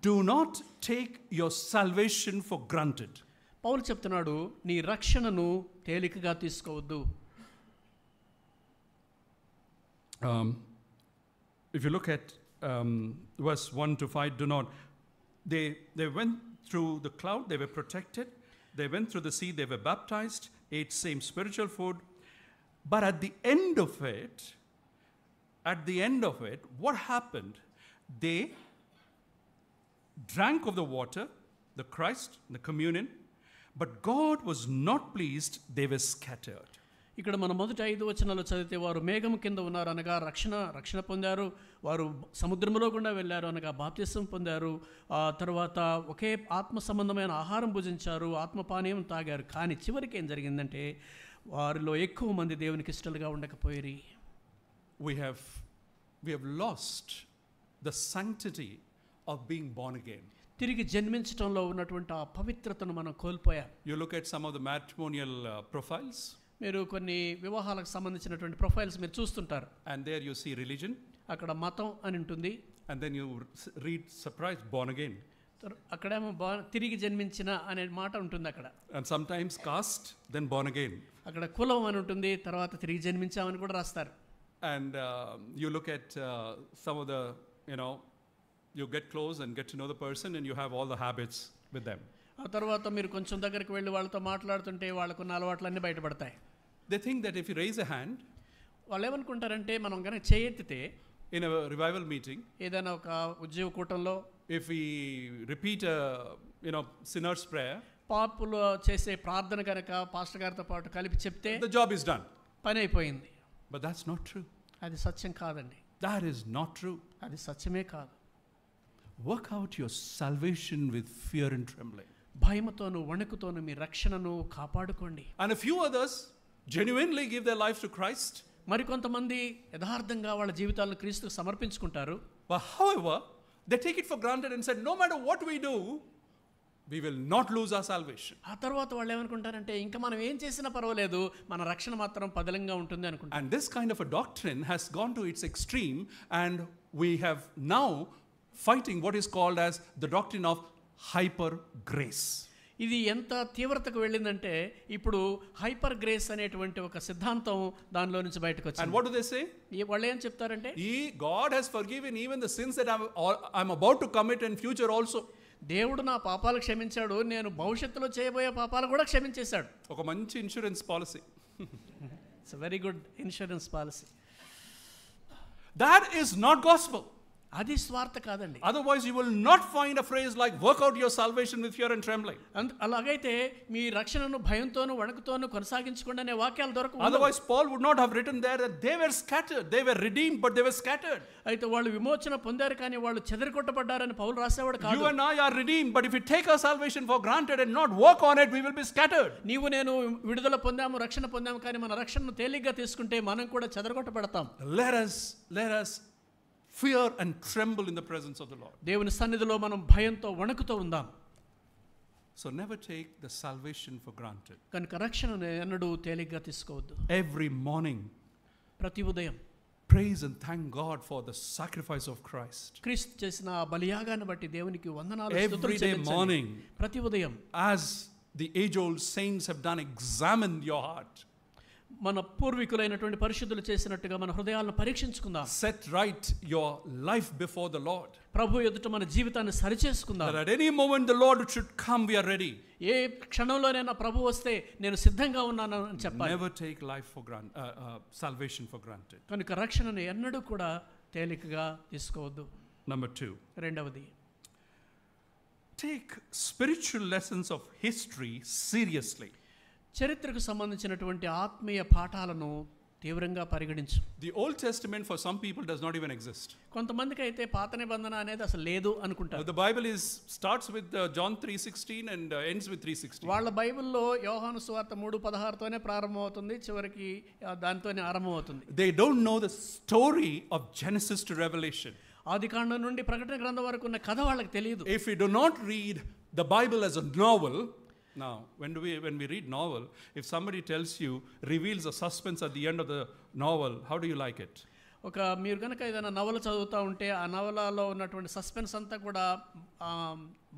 do not take your salvation for granted. పౌలు చెప్తున్నాడు, నీ రక్షణను తేలికగా తీసుకోవద్దు. If you look at verse 1 to 5, do not. They went through the cloud, they were protected. They went through the sea, they were baptized, ate same spiritual food. But at the end of it, what happened? They drank of the water, the Christ, the communion, but God was not pleased, they were scattered. ఇక్కడ మన మొదటి 5 వచనాలు చదివితే, వారు మేఘం కింద ఉన్నారు అనగా రక్షణ పొందారు, వారు సముద్రంలో గుండా వెళ్ళారు అనగా బాప్తిసం పొందారు, ఆ తర్వాత ఒకే ఆత్మ సంబంధమైన ఆహారం భుజించారు, ఆత్మపానీయం తాగారు. కానీ చివరికి ఏం జరిగిందంటే, వారిలో ఎక్కువ మంది దేవునికి ఇష్టలుగా ఉండకపోయారు. We have lost the sanctity of being born again. తిరిగి జన్మించడంలో ఉన్నటువంటి ఆ పవిత్రతను మనం కోల్పోయాం. You look at some of the matrimonial profiles. మీరు కొన్ని వివాహాలకు సంబంధించినటువంటి ప్రొఫైల్స్ మీరు చూస్తుంటారు. And there you see religion. అక్కడ మతం అని ఉంటుంది. And then you read surprise, born again. అక్కడేమో తిరిగి జన్మించిన అనే మాట ఉంటుంది అక్కడ. And sometimes caste, then born again. అక్కడ కులం అని ఉంటుంది, తర్వాత తిరిగి జన్మించామని కూడా రాస్తారు. And you look at some of the, you get close and get to know the person and you have all the habits with them. ఆ తర్వాత మీరు కొంచెం దగ్గరికి వెళ్ళి వాళ్ళతో మాట్లాడుతుంటే వాళ్ళకున్న అలవాట్లన్నీ బయటపడతాయి. They think that if you raise a hand, వాళ్ళు ఏమనుకుంటారంటే, మనం కనుక చేయెత్తితే in a revival meeting, ఏదైనా ఒక ఉద్యోగ కూటంలో, if we repeat a sinner's prayer, పాపులు చేసే ప్రార్థన కనుక పాస్టర్ గారితో పాటు కలిపి చెప్తే the job is done. పని అయిపోయింది. But that's not true. అది సత్యం కాదండి. That is not true. అది సత్యమే కాదు. Work out your salvation with fear and trembling. భయముతోను వణుకుతోను మీ రక్షణను కాపాడుకోండి. And a few others genuinely give their lives to Christ. మరికొంతమంది యథార్థంగా వాళ్ళ జీవితాలను క్రీస్తుకు సమర్పించుకుంటారు. But however, they take it for granted and said, no matter what we do, we will not lose our salvation. ఆ తర్వాత వాళ్ళు ఏమనుకుంటారంటే, ఇంకా మనం ఏం చేసినా పర్వాలేదు, మన రక్షణ మాత్రం పదిలంగా ఉంటుంది అనుకుంటారు. And this kind of a doctrine has gone to its extreme, and we have now fighting what is called as the doctrine of hyper grace. ఇది ఎంత తీవ్రతకు వెళ్ళిందంటే, ఇప్పుడు హైపర్ గ్రేస్ అనేటువంటి ఒక సిద్ధాంతం దానిలో నుంచి బయటకు వచ్చింది. And what do they say? వాళ్ళు ఏం చెప్తారంటే, God has forgiven even the sins that I'm about to commit in future also. దేవుడు నా పాపాలు క్షమించాడు, నేను భవిష్యత్తులో చేయబోయే పాపాలు కూడా క్షమించేశాడు. ఒక మంచి insurance policy. It's very good insurance policy. That is not gospel. అది స్వార్థ కాదండి. Otherwise you will not find a phrase like work out your salvation with fear and trembling. అలాగైతే మీ రక్షణను భయంతోను వణుకుతోను కొనసాగించుకోండి అనే వాక్యాలు దొరకవు. Otherwise Paul would not have written there that they were scattered. They were redeemed but they were scattered. అయితే వాళ్ళు విమోచన పొందారు కానీ వాళ్ళు చెదరగొట్టబడ్డారని పౌలు రాసేవాడు కాదు. You and I are redeemed, but if we take our salvation for granted and not work on it, we will be scattered. నీవు నేను విడుదల పొందాము, రక్షణ పొందాము, కానీ మన రక్షణను తేలిగ్గా తీసుకుంటే మనం కూడా చెదరగొట్టబడతాం. Let us fear and tremble in the presence of the Lord. దేవుని సన్నిధిలో మనం భయంతో వణుకుతూ ఉందాం. So never take the salvation for granted. కనుక రక్షణను ఎన్నడూ తేలిగ్గా తీసుకోవద్దు. Every morning, ప్రతి ఉదయం praise and thank God for the sacrifice of Christ. క్రీస్తు చేసిన బలియాగాన్ని బట్టి దేవునికి వందనాలు Every day morning, ప్రతి ఉదయం as the age-old saints have done, examine your heart. మన పూర్వీకులైనటువంటి పరిశుద్ధులు చేసినట్టుగా మన హృదయాలను పరీక్షించుకుందాం. Set right your life before the Lord. ప్రభు ఎదుట మన జీవితాన్ని సరిచేసుకుందాం. That at any moment the Lord should come, we are ready. ఏ క్షణంలోనైనా ప్రభు వస్తే నేను సిద్ధంగా ఉన్నాను అని చెప్పాలి. Never take life for granted, salvation for granted. కనుక రక్షణను ఎన్నడూ కూడా తేలికగా తీసుకోవద్దు. Number 2. రెండవది, take spiritual lessons of history seriously. చరిత్రకు సంబంధించినటువంటి ఆత్మీయ పాఠాలను తీవ్రంగా పరిగణించు. The Old Testament for some people does not even exist. కొంతమందికి అయితే పాత నిబంధన అనేది అసలు లేదు అనుకుంటారు. The Bible starts with John 3:16 and ends with 3:16. వాళ్ళ బైబిల్లో యోహాను సువార్త 3:16తోనే ప్రారంభమవుతుంది, చివరికి దానితోనే ఆరంభమవుతుంది. They don't know the story of Genesis to Revelation. ఆదికాండం నుండి ప్రకటన గ్రంథం వరకు ఉన్న కథ వాళ్ళకి తెలియదు. If we do not read the Bible as a novel, now when we read novel, if somebody tells you, reveals a suspense at the end of the novel, how do you like it? ఒక మీరు కనుక ఏదైనా నవల చదువుతూ ఉంటే ఆ నవలలో ఉన్నటువంటి సస్పెన్స్ అంతా కూడా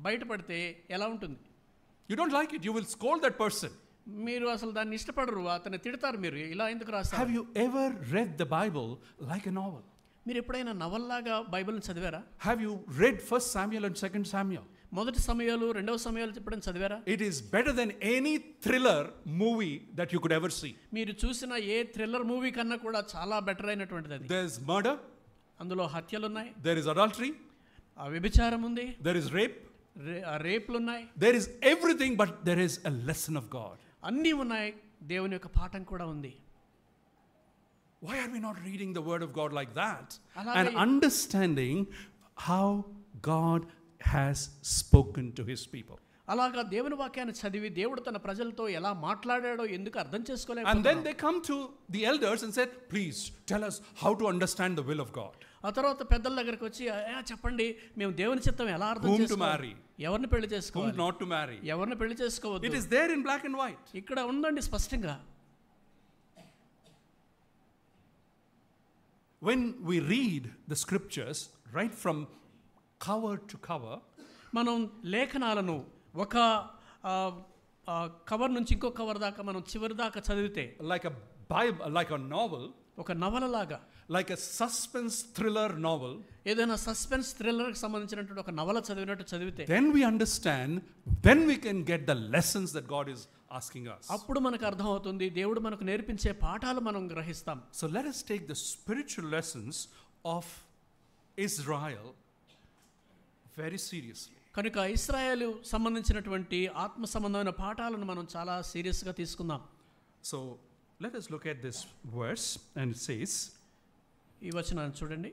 బయటపడితే ఎలా ఉంటుంది? You don't like it, you will scold that person. మీరు అసలు దాన్ని ఇష్టపడరు, అతన్ని తిడతారు. మీరు ఇలా ఎందుకు రాస్తారు? Have you ever read the Bible like a novel? మీరు ఎప్పుడైనా నవల్లాగా బైబిల్ని చదివారా? Have you read 1 Samuel and 2 Samuel? మొదటి సమయాలు, రెండవ సమయాలు చెప్పడం చదివారా? It is better than any thriller movie that you could ever see. మీరు చూసిన ఏ థ్రిల్లర్ మూవీ కన్నా కూడా చాలా బెటర్ అయినటువంటిది అది. There is murder, అందులో హత్యలు ఉన్నాయి, there is adultery, వ్యభిచారం ఉంది, there is rape, రేపులు ఉన్నాయి, there is everything, but there is a lesson of God. అన్నీ ఉన్నాయి, దేవుని యొక్క పాఠం కూడా ఉంది. Why are we not reading the word of God like that Alage- and understanding how God has spoken to his people? అలాగా దేవుని వాక్యాన్ని చదివి దేవుడు తన ప్రజలతో ఎలా మాట్లాడాడో ఎందుకు అర్థం And చేసుకోలేకపోతున్నాం? then they come to the elders and said, please tell us how to understand the will of God. ఆ తర్వాత పెద్దల దగ్గరికి వచ్చి చెప్పండి, మేము దేవుని చిత్తం ఎలా అర్థం Whom to చేసుకోవాలి, marry, ఎవరిని పెళ్లి whom చేసుకోవాలి, not to marry. ఎవరిని పెళ్లి It చేసుకోవద్దు. is there in black and white. ఇక్కడ ఉందండి స్పష్టంగా. When we read the scriptures right from cover to cover, మనం లేఖనాలను ఒక కవర్ నుంచి ఇంకో కవర్ దాకా మనం చివరి దాకా చదివితే like a Bible, like a novel, ఒక నవలలాగా, like a suspense thriller novel, ఏదైనా సస్పెన్స్ థ్రిల్లర్కి సంబంధించినటువంటి ఒక నవల చదివినట్టు చదివితే then we understand, then we can get the lessons that God is asking us. అప్పుడు మనకు అర్థమవుతుంది, దేవుడు మనకు నేర్పించే పాఠాలు మనం గ్రహిస్తాం. So let us take the spiritual lessons of Israel very seriously. కనుక ఇశ్రాయేలు సంబంధించినటువంటి ఆత్మ సంబంధమైన పాఠాలను మనం చాలా సీరియస్గా తీసుకుందాం. So let us look at this verse, and it says, ఈ వచనాన్ని చూడండి,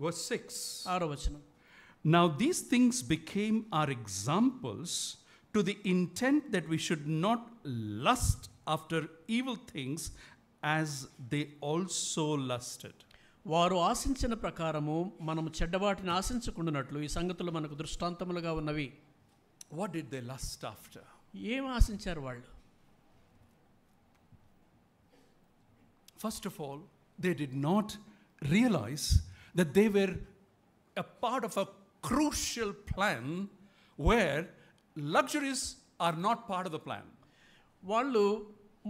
verse 6. 6వ వచనం. Now these things became our examples to the intent that we should not lust after evil things as they also lusted. వారు ఆశించిన ప్రకారము మనము చెడ్డవాటిని ఆశించకుండానట్లు ఈ సంగతులు మనకు దృష్టాంతములుగా ఉన్నవి. What did they lust after? ఏం ఆశించారు వాళ్ళు? First of all, they did not realize that they were a part of a crucial plan where luxuries are not part of the plan. వాళ్ళు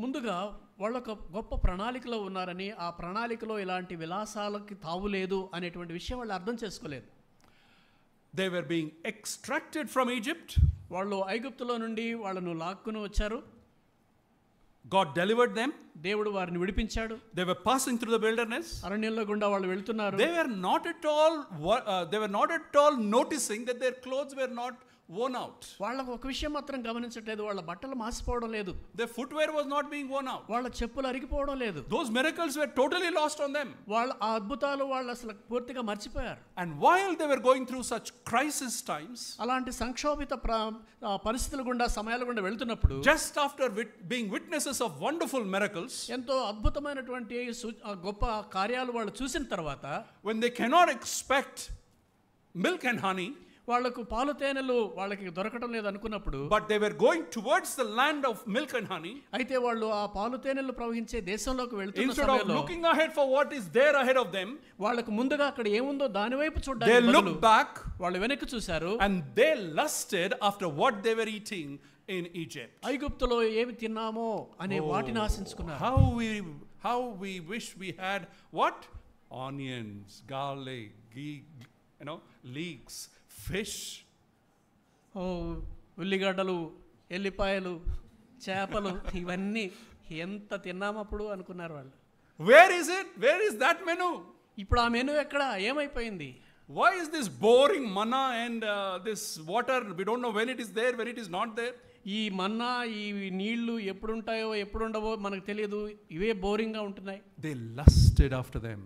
ముందుగా వాళ్ళ ఒక గొప్ప ప్రణాళికలో ఉన్నారని, ఆ ప్రణాళికలో ఇలాంటి విలాసాలకి తావులేదు అనేటువంటి విషయం వాళ్ళు అర్థం చేసుకోలేదు. They were being extracted from Egypt. వాళ్ళు ఐగుప్తులో నుండి వాళ్ళను లాక్కుని వచ్చారు. God delivered them. దేవుడు వారిని విడిపించాడు. They were passing through the wilderness. అరణ్యంలో గుండా వాళ్ళు వెళ్తున్నారు. They were not at all noticing that their clothes were not worn out. వాళ్ళకు ఒక విషయం మాత్రం గమనించట్లేదు, వాళ్ళ బట్టలు మాసిపోవడం లేదు, Their footwear was not being worn out. వాళ్ళ చెప్పులు అరిగిపోవడం లేదు. Those miracles were totally lost on them. వాళ్ళ ఆ అద్భుతాలు వాళ్ళు అసలు పూర్తిగా మర్చిపోయారు. And while they were going through such crisis times, అలాంటి సంక్షోభిత పరిస్థితుల గుండా, సమయాల గుండా వెళ్తున్నప్పుడు, just after being witnesses of wonderful miracles, ఎంతో అద్భుతమైనటువంటి గొప్ప కార్యాలు వాళ్ళు చూసిన తర్వాత, when they cannot expect milk and honey, వాళ్లకు పాలు తేనెలు వాళ్ళకి దొరకడం లేదు అనుకున్నప్పుడు, but they were going towards the land of milk and honey, అయితే వాళ్ళు ఆ పాలు తేనెలు ప్రవహించే దేశంలోకి వెళ్తున్న instead of సమయంలో looking ahead for what is there ahead of them, వాళ్ళకు ముందుగా అక్కడ ఏముందో దాని వైపు they చూడడానికి బదులు looked back వాళ్ళు వెనక్కి చూశారు. and they lusted after what they were eating in Egypt. ఐగుప్తులో ఏమి తిన్నామో అనే వాటిని ఆశించుకున్నారు. How we wish we had what? Onions, garlic, leeks, fish. ఉల్లిగడ్డలు, ఎల్లిపాయలు, చేపలు ఇవన్నీ ఎంత తిన్నామప్పుడు అనుకున్నారు వాళ్ళు. Where is it? Where is that menu? ఇప్పుడు ఆ మెను ఎక్కడ, ఏమైపోయింది? Why is this boring manna and this water? We don't know when it is there, when it is not there. ఈ మన్నా, ఈ నీళ్లు ఎప్పుడు ఉంటాయో ఎప్పుడు ఉండవో మనకు తెలియదు. ఇవే బోరింగ్గా ఉంటున్నాయి. They lusted after them.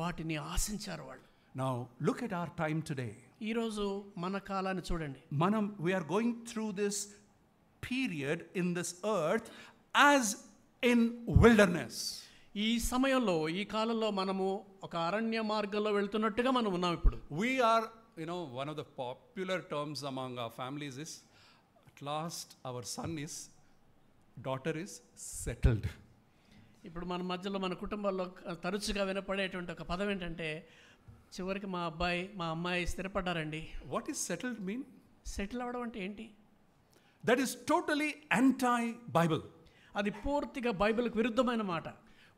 వాటిని ఆశించారు వాళ్ళు. Now look at our time today. ఈరోజు మన కాలాన్ని చూడండి. We are going through this period in this earth as in wilderness. ఈ సమయంలో, ఈ కాలంలో మనము ఒక అరణ్య మార్గంలో వెళ్తున్నట్టుగా మనం ఉన్నాం ఇప్పుడు. We are, one of the popular terms among our families is, at last our daughter is settled. ఇప్పుడు మన మధ్యలో, మన కుటుంబాల్లో తరచుగా వినపడేటువంటి ఒక పదం ఏంటంటే, చివరికి మా అమ్మాయి స్థిరపడ్డారండి. What is settled mean? Settle అవ్వడం అంటే ఏంటి? That is totally anti-Bible. అది పూర్తిగా బైబిల్కి విరుద్ధమైన మాట.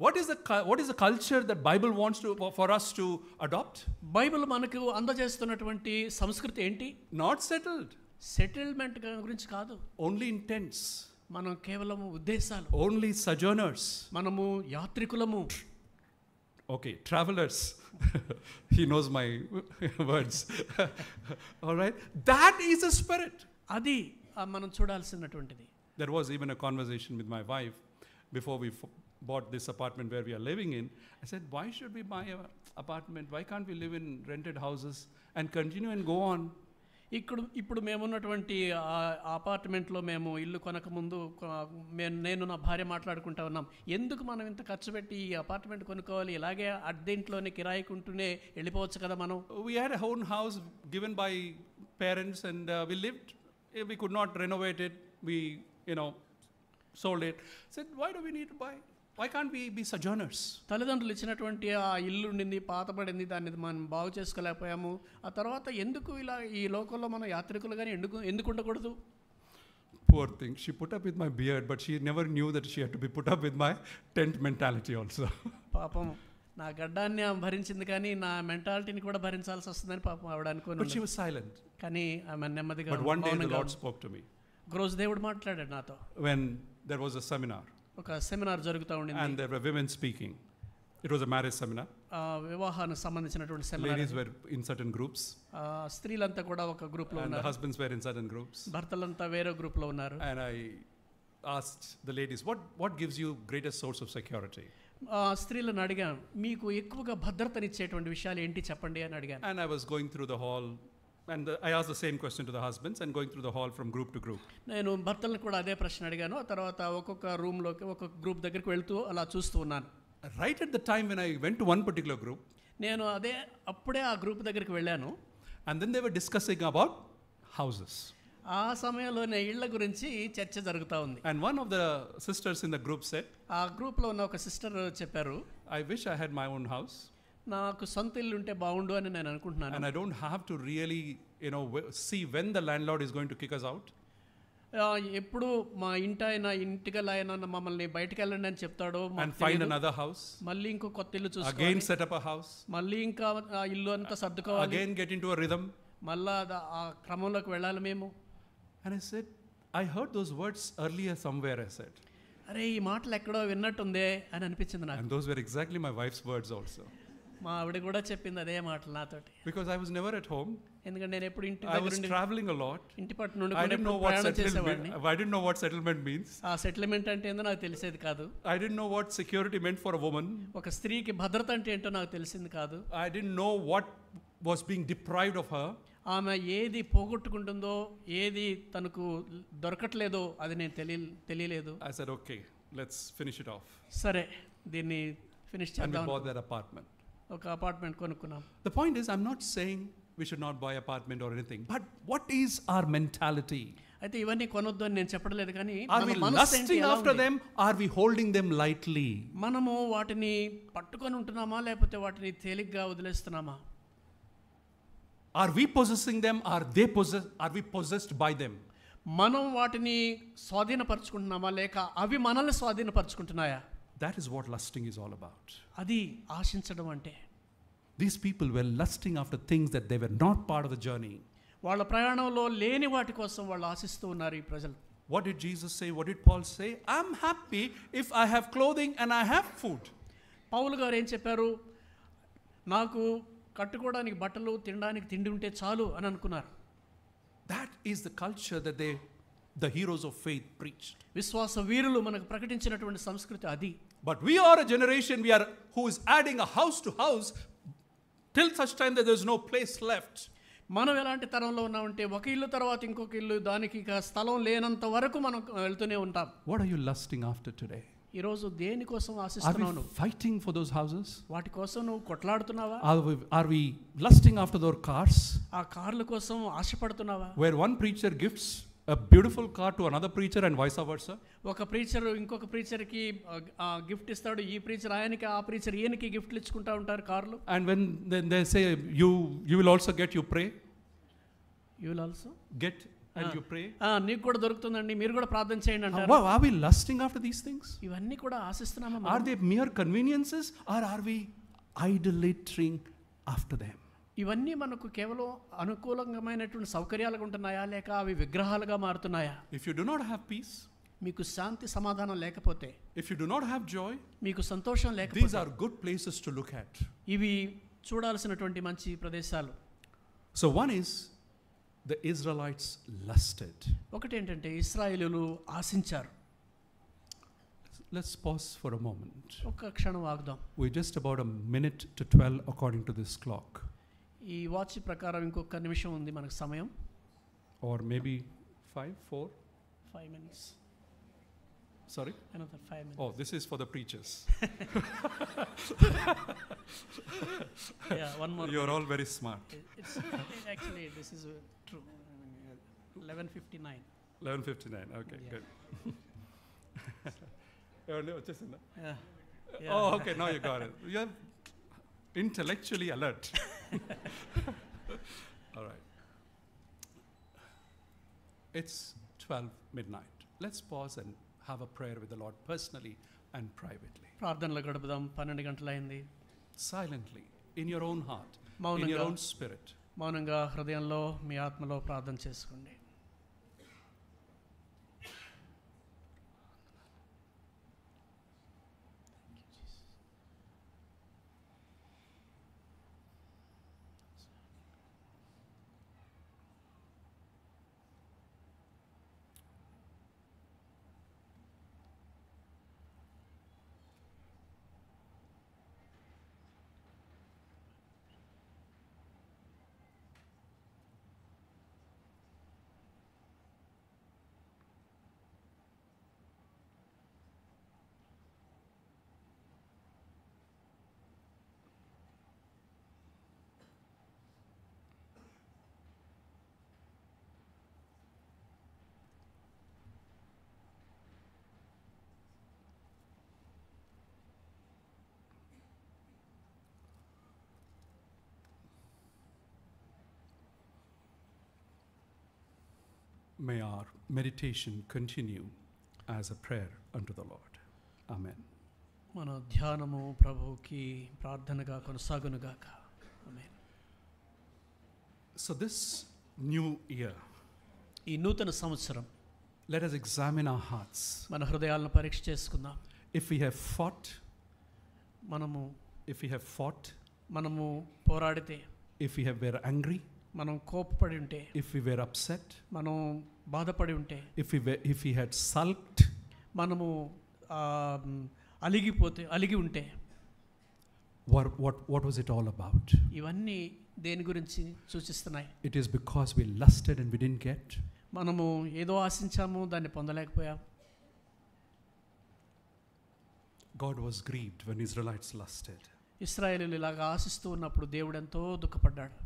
What is the culture that Bible wants for us to adopt? Bible మనకు అందజేస్తున్నటువంటి సంస్కృతి ఏంటి? Not settled. సెటిల్మెంట్ గురించి కాదు. Only intents. మనం కేవలం ఉద్దేశాలు. Only sojourners. మనము యాత్రికులము. Okay, travelers. He knows my words. All right. That is a spirit. అది మనం చూడాల్సినటువంటిది. There was even a conversation with my wife before we bought this apartment where we are living in. I said, why should we buy an apartment? Why can't we live in rented houses and continue and go on? ఇప్పుడు మేమున్నటువంటి అపార్ట్మెంట్లో మేము ఇల్లు కొనకముందు నేను నా భార్య మాట్లాడుకుంటా ఉన్నాం, ఎందుకు మనం ఇంత ఖర్చు పెట్టి ఈ అపార్ట్మెంట్ కొనుక్కోవాలి, ఇలాగే అద్దెంట్లోనే కిరాయికుంటూనే వెళ్ళిపోవచ్చు కదా మనం. We had a own house given by parents and we lived. We could not renovate it. We sold it. Said, why do we need to buy? Why can't we be sojourners? తల్లిదండ్రులు ఇచ్చినటువంటి ఆ ఇల్లు ఉండింది, పాతబడింది, దాన్ని మనం బాగు చేసుకోలేకపోయాము. ఆ తర్వాత ఎందుకు ఇలా ఈ లోకంలో మనం యాత్రికులుగానే ఎందుకు ఉండకూడదు? Poor thing. She put up with my beard, but she never knew that she had to be put up with my tent mentality also. పాపం నా గడ్డాన్ని భరించింది, కానీ నా మెంటాలిటీని కూడా భరించాల్సి వస్తుందని పాపం ఆవిడ అనుకోను. But she was silent. కానీ ఆమె నెమ్మదిగా. But one day the Lord spoke to me. ఒకరోజు దేవుడు మాట్లాడాడు నాతో. When there was a seminar. ఒక సెమినార్ జరుగుతూ ఉండింది. And there were women speaking. It was a marriage seminar. వివాహానికి సంబంధించినటువంటి seminar. Ladies were in certain groups. స్త్రీలంతా కూడా ఒక గ్రూప్ లో ఉన్నారు. And the husbands were in certain groups. భర్తలంతా వేరే గ్రూప్ లో ఉన్నారు. And I asked the ladies, what gives you greatest source of security? స్త్రీలను అడిగాను, మీకు ఎక్కువగా భద్రతనిచ్చేటువంటి విషయాలు ఏంటి చెప్పండి అని అడిగాను. And I was going through the hall. And I asked the same question to the husbands and going through the hall from group to group. నేను భర్తలను కూడా అదే ప్రశ్న అడిగాను. ఆ తర్వాత ఒక్కొక్క రూమ్లోకి ఒక్కొక్క గ్రూప్ దగ్గరికి వెళ్తూ అలా చూస్తూ ఉన్నాను. Right at the time when I went to one particular group, నేను అప్పుడే ఆ గ్రూప్ దగ్గరికి వెళ్ళాను. And then they were discussing about houses. ఆ సమయంలోనే ఇళ్ల గురించి చర్చ జరుగుతూ ఉంది. And one of the sisters in the group said, ఆ గ్రూప్లో ఉన్న ఒక సిస్టర్ చెప్పారు, I wish I had my own house. నాకు సొంత ఇల్లు ఉంటే బాగుండు అని నేను అనుకుంటున్నాను. And I don't have to really, see when the landlord is going to kick us out. ఎప్పుడు మా ఇంటిగల ఆయన మమ్మల్ని బయటికి వెళ్ళండి అని చెప్తాడో, and find another house, మళ్ళీ ఇంకో కొత్త ఇల్లు చూసుకోవాలి, again set up a house, మళ్ళీ ఇంకా ఆ ఇల్లు అంతా సర్దుకోవాలి, again get into a rhythm, మళ్ళా ఆ క్రమంలోకి వెళ్ళాలి మేము. And I said, I heard those words earlier somewhere. I said, అరే ఈ మాటలు ఎక్కడో విన్నట్టుందే అని అనిపించింది నాకు. And those were exactly my wife's words also. మా ఆవిడ కూడా చెప్పింది అదే మాటలు నాతోటి. Because I was never at home. ఎందుకంటే నేను ఎప్పుడు I was traveling a lot. ఇంటి పట్టు నుండి I didn't know what settlement means. ఆ సెటిల్మెంట్ అంటే ఏందో నాకు తెలిసేది కాదు. I didn't know what security meant for a woman. ఒక స్త్రీకి భద్రత అంటే ఏంటో నాకు తెలిసింది కాదు. I didn't know what was being deprived of her. ఆమె ఏది పోగొట్టుకుంటుందో, ఏది తనకు దొరకట్లేదో అది నేను తెలియలేదు. I said, okay, let's finish it off. సరే దీన్ని ఫినిష్ చేద్దాం. And we bought that apartment. ఒక అపార్ట్మెంట్ కొనుక్కున్నాం. The point is, I'm not saying we should not buy apartment or anything, but what is our mentality? అయితే ఇవన్నీ కొనొద్దు అని నేను చెప్పడలేదు, కానీ are we lusting after them? Are we holding them lightly? మనము వాటిని పట్టుకొని ఉంటున్నామా, లేకపోతే వాటిని తేలిగ్గా వదిలేస్తున్నామా? Are we possessing them? Are we possessed by them? మనం వాటిని స్వాధీనపరచుకుంటున్నామా లేక అవి మనల్ని స్వాధీనపరచుకుంటున్నాయా? That is what lusting is all about. అది ఆశించడం అంటే. These people were lusting after things that they were not part of the journey. వాళ్ళ ప్రయాణంలో లేని వాటి కోసం వాళ్ళు ఆశిస్తూ ఉన్నారు ఈ ప్రజలు. What did Jesus say? What did Paul say? I'm happy if I have clothing and I have food. పౌలు గారు ఏం చెప్పారు? నాకు కట్టుకోవడానికి బట్టలు, తినడానికి తిండి ఉంటే చాలు అని అనుకున్నారు. That is the culture that the heroes of faith preached. విశ్వాస వీరులు మనకు ప్రకటించినటువంటి సంస్కృతి అది. But we are a generation who is adding a house to house till such time that there is no place left. మనం ఎలాంటి తరంలో ఉన్నామంటే ఒక ఇల్లు తర్వాత ఇంకొక ఇల్లు, దానికి ఇక స్థలం లేనంత వరకు మనం వెళ్తూనే ఉంటాం. What are you lusting after today? ఈ రోజు దేని కోసం Are ఆశిస్తున్నావు? we fighting for those houses? వాటి కోసం నువ్వు కొట్లాడుతున్నావా? Are we lusting after those cars? ఆ కార్ల కోసం ఆశపడుతున్నావా? Where one preacher gifts a beautiful car to another preacher and vice versa. ఒక ప్రీచర్ ఇంకొక ప్రీచర్కి గిఫ్ట్ ఇస్తాడు, ఈ ప్రీచర్ ఆయనకి, ఆ ప్రీచర్ ఈయనకి గిఫ్ట్లు ఇచ్చుకుంటా ఉంటారు కార్లు. And when then they say you will also get, you pray. You will also Get and you pray. నీకు కూడా దొరుకుతుందండి, మీరు కూడా ప్రార్థన చేయండి అంటారు. Wow, are we lusting after these things? ఇవన్నీ కూడా ఆశిస్తున్నామా? Are they mere conveniences or are we idolating after them? ఇవన్నీ మనకు కేవలం అనుకూలమైనటువంటి సౌకర్యాలుగా ఉంటున్నాయా లేక అవి విగ్రహాలుగా మారుతున్నాయా? If you do not have peace, మీకు శాంతి సమాధానం లేకపోతే, if you do not have joy, మీకు సంతోషం these లేకపోతే, are good places to look at. ఇవి చూడాల్సినటువంటి మంచి ప్రదేశాలు. So one is the Israelites lusted. ఒకటి ఏంటంటే ఇశ్రాయేలీయులు ఆశించారు. Let's pause for a moment. ఒక్క క్షణం ఆగుదాం. We're just about a minute to 12 according to this clock. ఈ వాచ్ ప్రకారం ఇంకొక నిమిషం ఉంది మనకు సమయం. Or maybe 5 minutes. Sorry? Another 5 minutes. Oh, this is for the preachers. Yeah, one more. You're all very smart. It's actually this is true. 11:59. 11:59. Okay, Yeah. good. వచ్చేసిందా? Yeah. Oh, okay, now you got it. You're intellectually alert. All right. It's 12 midnight. Let's pause and have a prayer with the Lord personally and privately. ప్రార్థనలో గడుపుదాం. 12 గంటలైంది. Silently, in your own heart, in మౌనంగా, your own spirit. మౌనంగా హృదయంలో మీ ఆత్మలో ప్రార్థన చేసుకోండి. May our meditation continue as a prayer unto the Lord. Amen. మన ధ్యానము ప్రభువుకి ప్రార్థనగా కొనసాగునుగాక. ఆమేన్. So this new year, ఈ నూతన సంవత్సరం let us examine our hearts. మన హృదయాలను పరీక్ష చేసుకుందాం. If we have fought, మనము పోరాడితే, if we were angry, మనం కోపపడి ఉంటే, if we were upset, మనం బాధపడి ఉంటే, if we had sulked, మనము అలిగి ఉంటే, what was it all about? ఇవన్నీ దేని గురించి సూచిస్తున్నాయి? It is because we lusted and we didn't get. మనము ఏదో ఆశించాము, దాన్ని పొందలేకపోయాం. God was grieved when Israelites lusted. ఇశ్రాయేలీయులు ఇలాగా ఆశిస్తూ ఉన్నప్పుడు దేవుడు ఎంతో దుఃఖపడ్డాడు.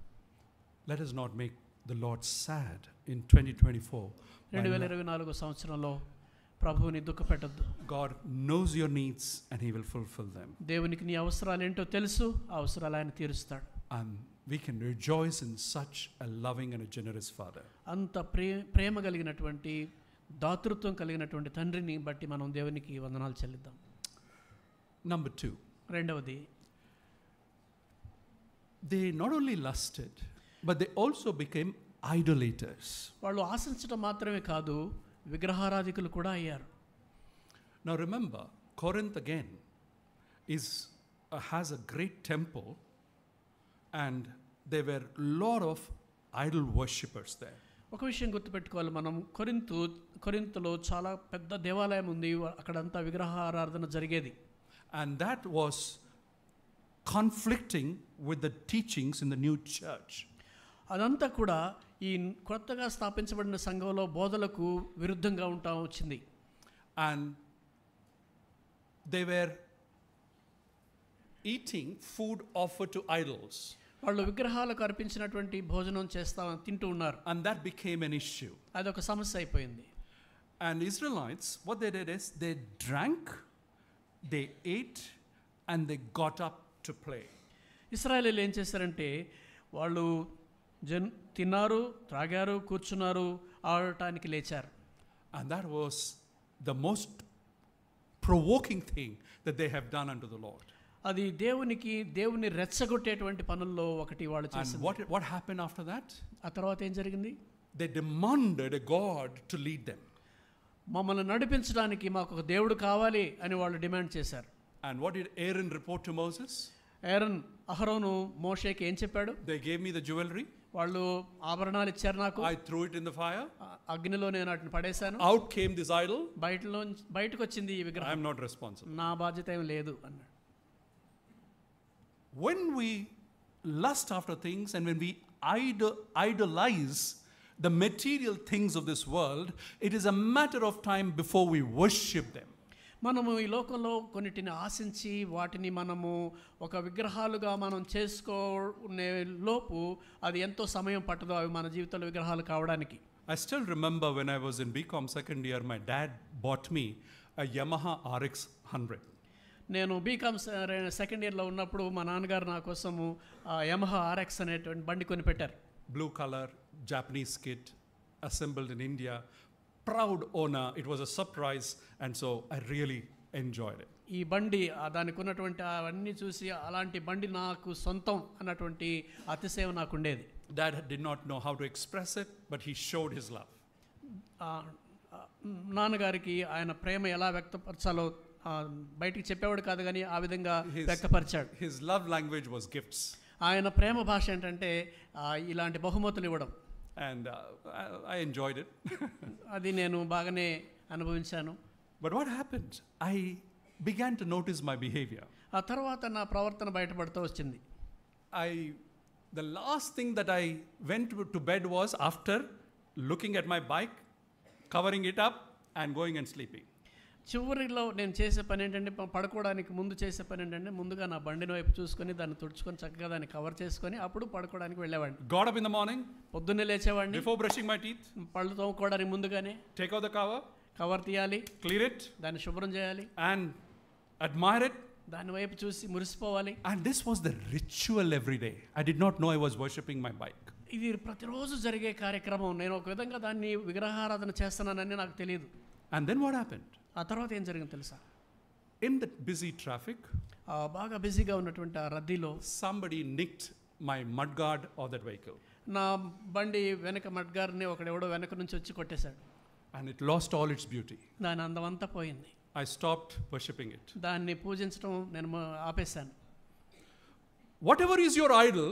Let us not make the Lord sad in 2024. 2024 సంవత్సరంలో ప్రభువుని దుఃఖపెట్టద్దు. God knows your needs and He will fulfill them. దేవునికి నీ అవసరాలు ఏంటో తెలుసు, ఆ అవసరాలు ఆయన తీరుస్తాడు. And we can rejoice in such a loving and a generous Father. అంత ప్రేమ కలిగినటువంటి దాతృత్వం కలిగినటువంటి తండ్రిని బట్టి మనం దేవునికి వందనాలు చెల్లిద్దాం. Number 2. రెండవది, they not only lusted, but they also became idolaters. వాళ్ళు ఆశించడం మాత్రమే కాదు, విగ్రహారాధికులు కూడా అయ్యారు. Now remember, Corinth again has a great temple, and there were a lot of idol worshippers there. ఒక విషయం గుర్తుపెట్టుకోవాలి, మనం కొరింథులో చాలా పెద్ద దేవాలయం ఉంది, అక్కడంతా విగ్రహారాధన జరిగేది. And that was conflicting with the teachings in the new church. అదంతా కూడా ఈ కొత్తగా స్థాపించబడిన సంఘంలో బోధలకు విరుద్ధంగా ఉంటా వచ్చింది. And they were eating food offered to idols. వాళ్ళు విగ్రహాలకు అర్పించినటువంటి భోజనం తింటూ ఉన్నారు. And that became an issue. అదొక సమస్య అయిపోయింది. And Israelites, what they did is they drank, they ate, and they got up to play. ఇశ్రాయేలీయులు ఏం చేశారంటే వాళ్ళు తిన్నారు, త్రాగారు, కూర్చున్నారు, ఆడటానికి లేచారు. And that was the most provoking thing that they have done unto the Lord. అది దేవుని రెచ్చగొట్టేటువంటి పనుల్లో ఒకటి వాళ్ళు చేశారు. And what happened after that? ఆ తర్వాత ఏం జరిగింది? They demanded a God to lead them. మమ్మల్ని నడిపించడానికి మాకు ఒక దేవుడు కావాలి అని వాళ్ళు డిమాండ్ చేశారు. And what did Aaron report to Moses? అహరోను మోషేకి ఏం చెప్పాడు? They gave me the jewelry. వాళ్ళు ఆభరణాలు ఇచ్చారు నాకు. I threw it in the fire. అగ్నిలో నేను వాటిని పడేశాను. Out came this idol. బయటకు వచ్చింది ఈ విగ్రహం. I am not responsible. నా బాధ్యత ఏం లేదు అన్నాడు. When we lust after things and when we idolize the material things of this world, it is a matter of time before we worship them. మనము ఈ లోకంలో కొన్నిటిని ఆశించి వాటిని మనము ఒక విగ్రహాలుగా మనం చేసుకునే లోపు అది ఎంతో సమయం పట్టదు అవి మన జీవితంలో విగ్రహాలు కావడానికి. I still remember when I was in BCom second year, my dad bought me a Yamaha RX 100. నేను బీకామ్ సెకండ్ ఇయర్లో ఉన్నప్పుడు మా నాన్నగారు నా కోసము యమహా ఆర్ఎక్స్ అనేటువంటి బండి కొని పెట్టారు. Blue color, Japanese kit, assembled in India. Proud owner. It was a surprise, and so I really enjoyed it. ఈ బండి దానికి ఉన్నటువంటి అవన్నీ చూసి అలాంటి బండి నాకు సొంతం అన్నటువంటి అతిశయం నాకు ఉండేది. Dad did not know how to express it, but he showed his love. నాన్నగారికి ఆయన ప్రేమ ఎలా వ్యక్తపరచాలో బయటికి చెప్పేవాడు కాదు, కానీ ఆ విధంగా వ్యక్తపరిచాడు. His love language was gifts. ఆయన ప్రేమ భాష ఏంటంటే ఇలాంటి బహుమతులు ఇవ్వడం. And I enjoyed it. అది నేను బాగానే అనుభవించాను. But what happened? I began to notice my behavior. ఆ తర్వాత నా ప్రవర్తన బయటపడుతూ వచ్చింది. The last thing that I went to bed was after looking at my bike, covering it up and going and sleeping. చివరిలో నేను చేసే పని ఏంటంటే పడుకోవడానికి ముందు చేసే పని ఏంటంటే ముందుగా నా బండిని వైపు చూసుకొని దాన్ని తుడుచుకొని చక్కగా దాన్ని కవర్ చేసుకొని అప్పుడు పడుకోవడానికి వెళ్ళేవాడిని. Got up in the morning, పొద్దున్నే లేచేవాడిని. before brushing my teeth, పళ్ళు తోముకోవడానికి ముందుగానే take out the cover, cover తీయాలి, clear it, దాన్ని శుభ్రం చేయాలి, and admire it. దాని వైపు చూసి మురిసిపోవాలి. And this was the ritual every day. I did not know I was worshipping my bike. ఇది ప్రతిరోజు జరిగే కార్యక్రమం. నేను ఒక విధంగా దాన్ని విగ్రహారాధన చేస్తున్నానని నాకు తెలియదు. And then what happened? ఆ తర్వాత ఏం జరిగింది తెలుసా? In the busy traffic, బాగా బిజీగా ఉన్నటువంటి ఆ రద్దీలో somebody nicked my mudguard of that vehicle. నా బండి వెనక మడ్గార్ని ఒకడెవడో వెనక నుంచి వచ్చి కొట్టేశాడు. And it lost all its beauty. దాని అందమంతా పోయింది. I stopped worshipping it. దాన్ని పూజించడం నేను ఆపేశాను. Whatever is your idol,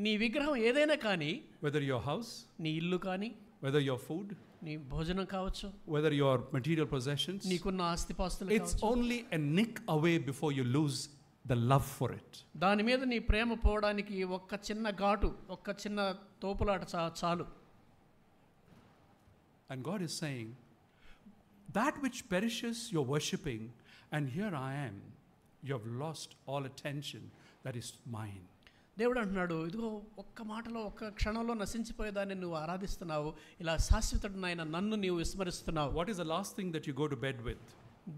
నీ విగ్రహం ఏదైనా కానీ, whether your house, నీ ఇల్లు కానీ, whether your food, నీ భోజనం కావచ్చు, whether your material possessions, నీకున్న ఆస్తిపాస్తులు it's only a nick away before you lose the love for it. దాని మీద నీ ప్రేమ పోవడానికి ఒక్క చిన్న ఘాటు, ఒక్క చిన్న తోపులాట చాలు. And God is saying, that which perishes you're worshipping, and here I am, you have lost all attention that is mine. దేవుడు అంటున్నాడు, ఇదిగో ఒక్క మాటలో ఒక్క క్షణంలో నశించిపోయేదాన్ని నువ్వు ఆరాధిస్తున్నావు, ఇలా శాశ్వతుడైన నన్ను నీవు విస్మరిస్తున్నావు. What is the last thing that you go to bed with?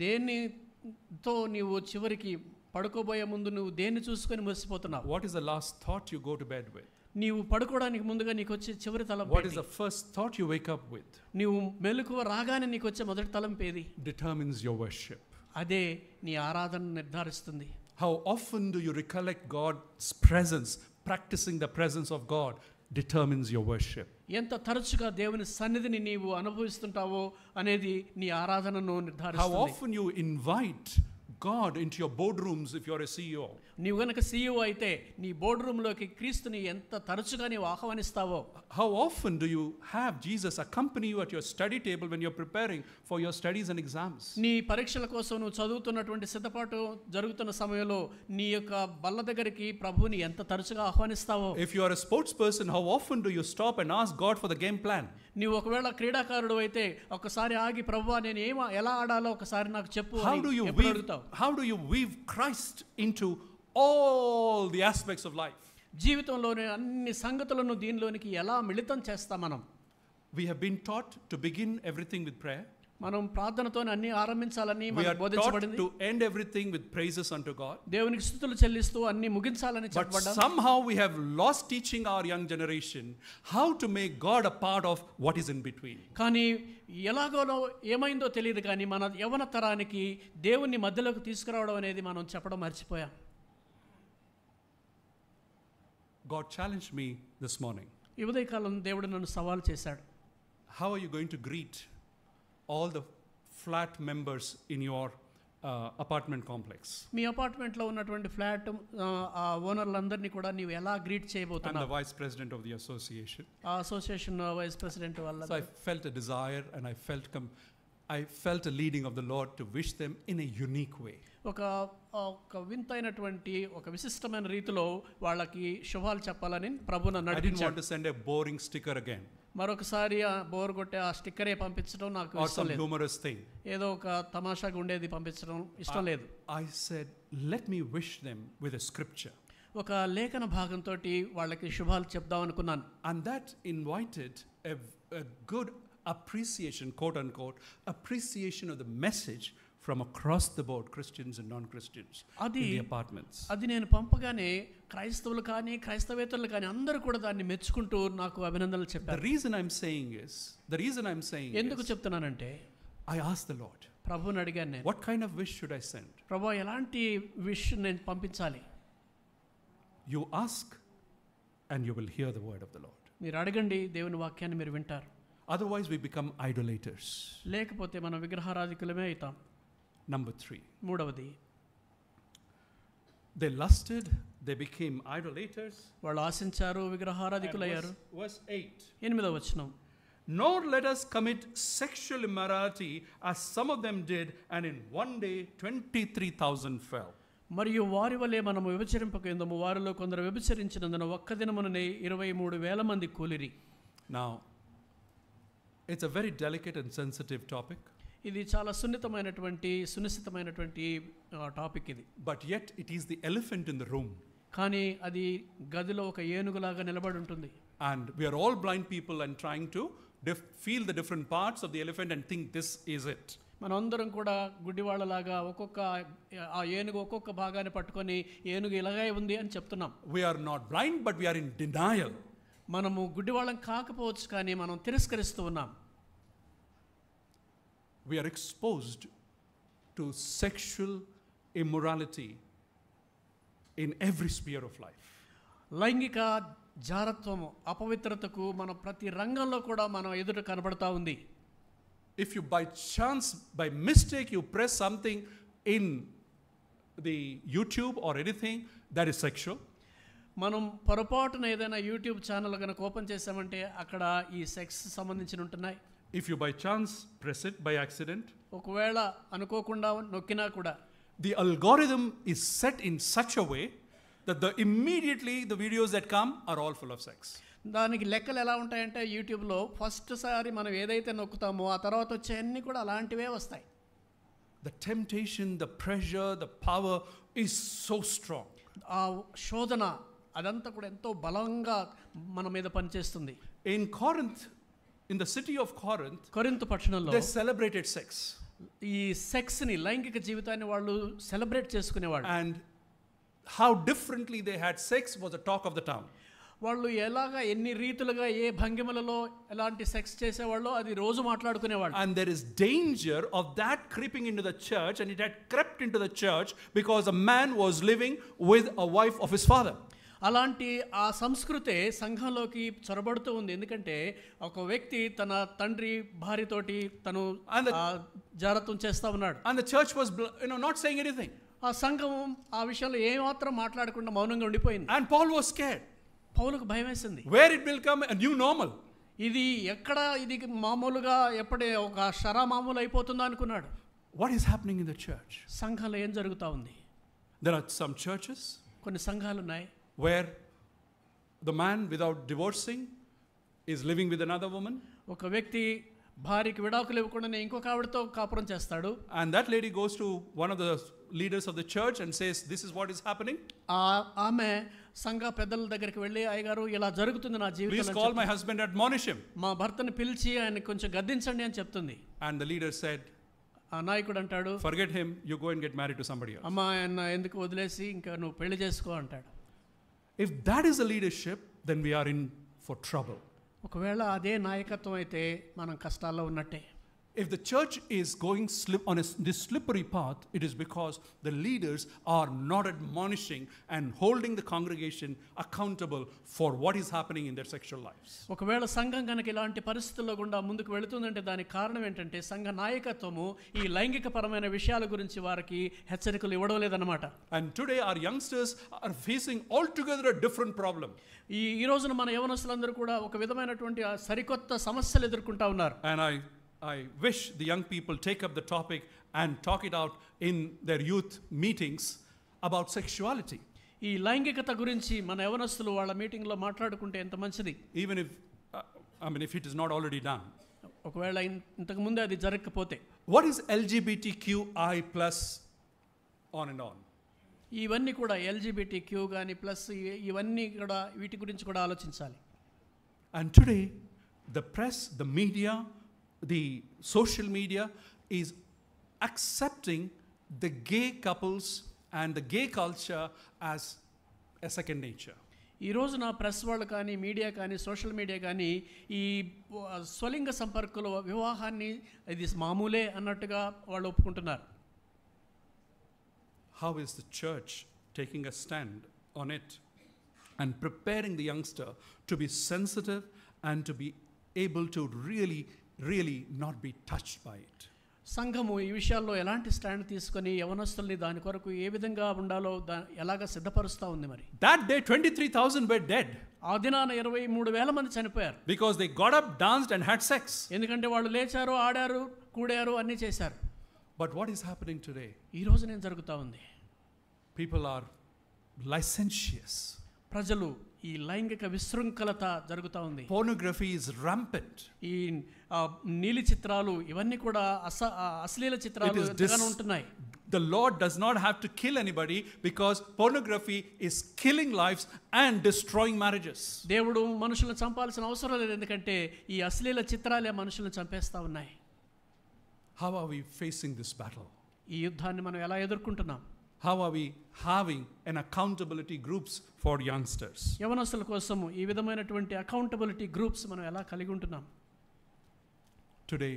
దేనితో నీవు చివరికి పడుకోబోయే ముందు నువ్వు దేన్ని చూసుకొని మురిసిపోతున్నావు? What is the last thought you go to bed with? నీవు పడుకోవడానికి ముందుగా నీకు వచ్చే చివరి తలంపు What is the first thought you wake up with? నీవు మెలకువ రాగానే నీకు వచ్చే మొదటి తలంపు ఏది? Determines your worship. అదే నీ ఆరాధన నిర్ధారిస్తుంది. How often do you recollect God's presence? Practicing the presence of God determines your worship. ఎంత తరచుగా దేవుని సన్నిధిని నీవు అనుభవిస్తుంటావో అనేది నీ ఆరాధనను How నిర్ధారిస్తుంది. often you invite God into your boardrooms if you're a CEO. నీవు గనక CEO అయితే నీ బోర్డు రూమ్లోకి క్రీస్తుని ఎంత తరచుగా నీవు ఆహ్వానిస్తావో. How often do you have Jesus accompany you at your study table when you're preparing for your studies and exams? నీ పరీక్షల కోసం నువ్వు చదువుతున్నటువంటి సిద్ధపాటు జరుగుతున్న సమయంలో నీ యొక్క బల్ల దగ్గరికి ప్రభువుని ఎంత తరచుగా ఆహ్వానిస్తావో. If you are a sports person, how often do you stop and ask God for the game plan? నీవు ఒకవేళ క్రీడాకారుడు అయితే ఒకసారి ఆగి ప్రభువా నేను ఎలా ఆడాలో ఒకసారి నాకు చెప్పు అని ఎప్పుడు అడుగుతావు? How do you weave Christ into all the aspects of life? జీవితంలోని అన్ని సంగతులను దీనిలోనికి ఎలా మిళితం చేస్తాం మనం? We have been taught to begin everything with prayer. మనం ప్రార్థనతో అన్ని ఆరంభించాలని We మనకు are taught బోధించబడింది. to end everything with praises unto God. దేవునికి స్తుతులు చెల్లిస్తూ అన్ని ముగించాలని But చెప్పబడ్డాం. somehow we have lost teaching our young generation how to make God a part of what is in between. కానీ ఎలాగోనో ఏమైందో తెలియదు కానీ మన యవన తరానికి దేవుని మధ్యలోకి తీసుకురావడం అనేది మనం చెప్పడం మర్చిపోయాం. God challenged me this morning. ఈ ఉదయకాలం దేవుడు నన్ను సవాల్ చేశాడు. How are you going to greet all the flat members in your apartment complex? మీ అపార్ట్మెంట్లో ఉన్నటువంటి ఫ్లాట్ ఆ ఓనర్లందరినీ కూడా నీవు ఎలా greet I'm the చేయబోతున్నావు? vice president of the association. ఆ అసోసియేషన్ వైస్ ప్రెసిడెంట్ వల్ల So I felt a desire and I felt a leading of the Lord to wish them in a unique way. ఒక వింతైనటువంటి ఒక విశిష్టమైన రీతిలో వాళ్ళకి శుభాలు చెప్పాలని ప్రభు నన్ను I didn't want నడిపించాడు. to send a boring sticker again మరొకసారి ఆ బోర్ కొట్టే ఆ స్టిక్కరే పంపించడం నాకు or ఇష్టం some లేదు. humorous thing. ఏదో ఒక తమాషాగా ఉండేది పంపించడం ఇష్టం లేదు. I said, let me wish them with a scripture. ఒక లేఖన భాగంతో వాళ్ళకి శుభాలు చెప్దాం అనుకున్నాను. And that invited a good appreciation, quote unquote, appreciation of the message from across the board, Christians and non-Christians in the apartments. అది నేను పంపగానే క్రైస్తవులు కానీ క్రైస్తవేతరులు కానీ అందరూ కూడా దాన్ని మెచ్చుకుంటూ నాకు అభినందనలు The చెప్పారు. reason I'm saying ఎందుకు is, చెప్తున్నానంటే I asked the Lord, ప్రభువుని అడిగాను నేను, what kind of wish should I send? ప్రభు ఎలాంటి విష్ నేను పంపించాలి? You ask and you will hear the word of the Lord. మీరు అడగండి, దేవుని వాక్యాన్ని మీరు వింటారు. Otherwise we become idolaters. లేకపోతే మనం విగ్రహారాధికులమే అవుతాం. Number 3. మూడవది, They lusted, they became idolators. వాళ్ళు ఆశించారు, విగ్రహారాధికులయ్యారు. Verse 8. 8వ వచనం, Nor let us commit sexual immorality as some of them did, and in one day 23,000 fell. మరియు వారి వలె మనము వ్యభిచరింపకేందుము, వారిలో కొందరు వ్యభిచరించినందున ఒక్క దినముననే 23,000 మంది కూలిరి. Now, it's a very delicate and sensitive topic. ఇది చాలా సునిశ్చితమైనటువంటి టాపిక్ ఇది. But yet it is the elephant in the room. కానీ అది గదిలో ఒక ఏనుగులాగా నిలబడి ఉంటుంది. And we are all blind people and trying to feel the different parts of the elephant and think this is it. మనందరం కూడా గుడ్డివాళ్ళలాగా ఆ ఏనుగు ఒక్కొక్క భాగాన్ని పట్టుకొని ఏనుగు ఇలాగే ఉంది అని చెప్తున్నాం. We are not blind, but we are in denial. మనము గుడ్డివాళ్ళం కాకపోవచ్చు, కానీ మనం తిరస్కరిస్తూ ఉన్నాం. We are exposed to sexual immorality in every sphere of life. లైంగిక జారత్వము, అపవిత్రతకు మన ప్రతి రంగంలో కూడా మనం ఎదుట కనబడతా ఉంది. If you by chance, by mistake, you press something in the YouTube or anything that is sexual, మనం పొరపాటున ఏదైనా యూట్యూబ్ ఛానల్ కనుక ఓపెన్ చేసామంటే అక్కడ ఈ సెక్స్ సంబంధించి ఉంటున్నాయి. if you by chance press it by accident, ఒకవేళ అనుకోకుండా నొక్కినా కూడా the algorithm is set in such a way that immediately the videos that come are all full of sex. దానికి లెక్కలు ఎలా ఉంటాయంటే యూట్యూబ్లో ఫస్ట్ సారి మనం ఏదైతే నొక్కుతామో ఆ తర్వాత వచ్చే అన్నీ కూడా అలాంటివే వస్తాయి. The temptation, the pressure, the power is so strong. ఆ శోధన అదంతా కూడా ఎంతో బలంగా మన మీద పనిచేస్తుంది. In Corinth, in the city of Corinth, కొరింథు పట్టణంలో they celebrated sex. ఈ సెక్స్ని, లైంగిక జీవితాన్ని వాళ్ళు సెలబ్రేట్ చేసుకునేవాళ్ళు. And how differently they had sex was the talk of the town. వాళ్ళు ఎలాగా, ఎన్ని రీతులుగా, ఏ భంగిమలలో ఎలాంటి సెక్స్ చేసేవాళ్ళో అది రోజు మాట్లాడుకునేవాళ్ళు. And there is danger of that creeping into the church, and it had crept into the church because a man was living with a wife of his father. అలాంటి ఆ సంస్కృతే సంఘంలోకి చొరబడుతూ ఉంది. ఎందుకంటే ఒక వ్యక్తి తన తండ్రి భార్యతోటి తను జారత్వం చేస్తా ఉన్నాడు. And the church was not saying anything. ఆ సంఘం ఆ విషయంలో ఏమాత్రం మాట్లాడకుండా మౌనంగా ఉండిపోయింది. And Paul was scared. పౌలుకు భయం వేసింది. Where it will come a new normal. ఇది ఎక్కడ, ఇది మామూలుగా ఎప్పుడే ఒక షరా మామూలు అయిపోతుందో అనుకున్నాడు. What is happening in the church? సంఘంలో ఏం జరుగుతూ ఉంది? There are some churches కొన్ని సంఘాలు ఉన్నాయి where the man without divorcing is living with another woman. ఒక వ్యక్తి భార్యకి విడాకులు ఇవ్వకుండానే ఇంకొక ఆవిడతో కాపురం చేస్తాడు. And that lady goes to one of the leaders of the church and says, this is what is happening. ఆమె సంఘ పెద్దల దగ్గరికి వెళ్ళి, అయ్యగారు ఇలా జరుగుతుంది నా జీవితంలో, please call my husband, admonish him. మా భర్తని పిలిచి ఆయన కొంచెం గద్దించండి అని చెప్తుంది. And the leader said, ఆ నాయకుడు అంటాడు, forget him, you go and get married to somebody else. అమ్మా ఆయన ఎందుకు వదిలేసి ఇంకా నువ్వు పెళ్లి చేసుకో అంటాడు. If that is the leadership, then we are in for trouble. ఒకవేళ అదే నాయకత్వం అయితే మనం కష్టాల్లో ఉన్నట్టే. If the church is going on this slippery path, it is because the leaders are not admonishing and holding the congregation accountable for what is happening in their sexual lives. ఒకవేళ సంఘం కనుక ఇలాంటి పరిస్థితుల్లో గుండా ముందుకు వెళుతుందంటే దానికి కారణం ఏంటంటే సంఘ నాయకత్వము ఈ లైంగికపరమైన విషయాల గురించి వారికి హెచ్చరికలు ఇవ్వడం లేదన్నమాట. And today our youngsters are facing altogether a different problem. ఈ రోజున మన యవనస్తులందరూ కూడా ఒక విధమైనటువంటి సరికొత్త సమస్యలు ఎదుర్కొంటా ఉన్నారు. And I wish the young people take up the topic and talk it out in their youth meetings about sexuality. ఈ లైంగికత గురించి మన యవనస్తులు వాళ్ళ మీటింగ్లో మాట్లాడుకుంటే ఎంత మంచిది. Even if it is not already done. ఒకవేళ ఇంతకు ముందే అది జరగకపోతే. What is LGBTQI+ on and on? ఇవన్నీ కూడా LGBTQ కానీ ప్లస్ ఇవన్నీ కూడా వీటి గురించి కూడా ఆలోచించాలి. And today the press, the media, the social media is accepting the gay couples and the gay culture as a second nature. ఈ రోజున ప్రెస్ వాళ్ళు కానీ, మీడియా కానీ, సోషల్ మీడియా కానీ ఈ స్వలింగ సంపర్కుల వివాహాన్ని ఇది మామూలే అన్నట్టుగా వాళ్ళు ఒప్పుకుంటున్నారు. How is the church taking a stand on it and preparing the youngster to be sensitive and to be able to really not be touched by it? సంఘము ఈ విషయాల్లో ఎలాంటి స్టాండ్ తీసుకొని యవనస్తుల్ని దాని కొరకు ఏ విధంగా ఉండాలో ఎలాగ సిద్ధపరుస్తూ ఉంది మరి. That day 23,000 were dead. ఆ దినాన 23,000 మంది చనిపోయారు. Because they got up, danced and had sex. ఎందుకంటే వాళ్ళు లేచారు, ఆడారు, కూడారు, అన్నీ చేశారు. But what is happening today? ఈ రోజు ఏం జరుగుతూ ఉంది? People are licentious. ప్రజలు ఈ లైంగిక విశృంఖలత జరుగుతూ ఉంది. Pornography is rampant. ఈ నీలి చిత్రాలు ఇవన్నీ కూడా అశ్లీల చిత్రాలు ఎంతగానో ఉంటున్నాయి. The Lord does not have to kill anybody because pornography is killing lives and destroying marriages. దేవుడు మనుషులను చంపాల్సిన అవసరం లేదు, ఎందుకంటే ఈ అశ్లీల చిత్రాలే మనుషులను చంపేస్తా ఉన్నాయి. How are we facing this battle? ఈ యుద్ధాన్ని మనం ఎలా ఎదుర్కొంటున్నాం? How are we having an accountability groups for youngsters? యవనస్తుల కోసం ఈ విధమైనటువంటి అకౌంటబిలిటీ గ్రూప్స్ మనం ఎలా కలిగి ఉంటున్నాం? Today,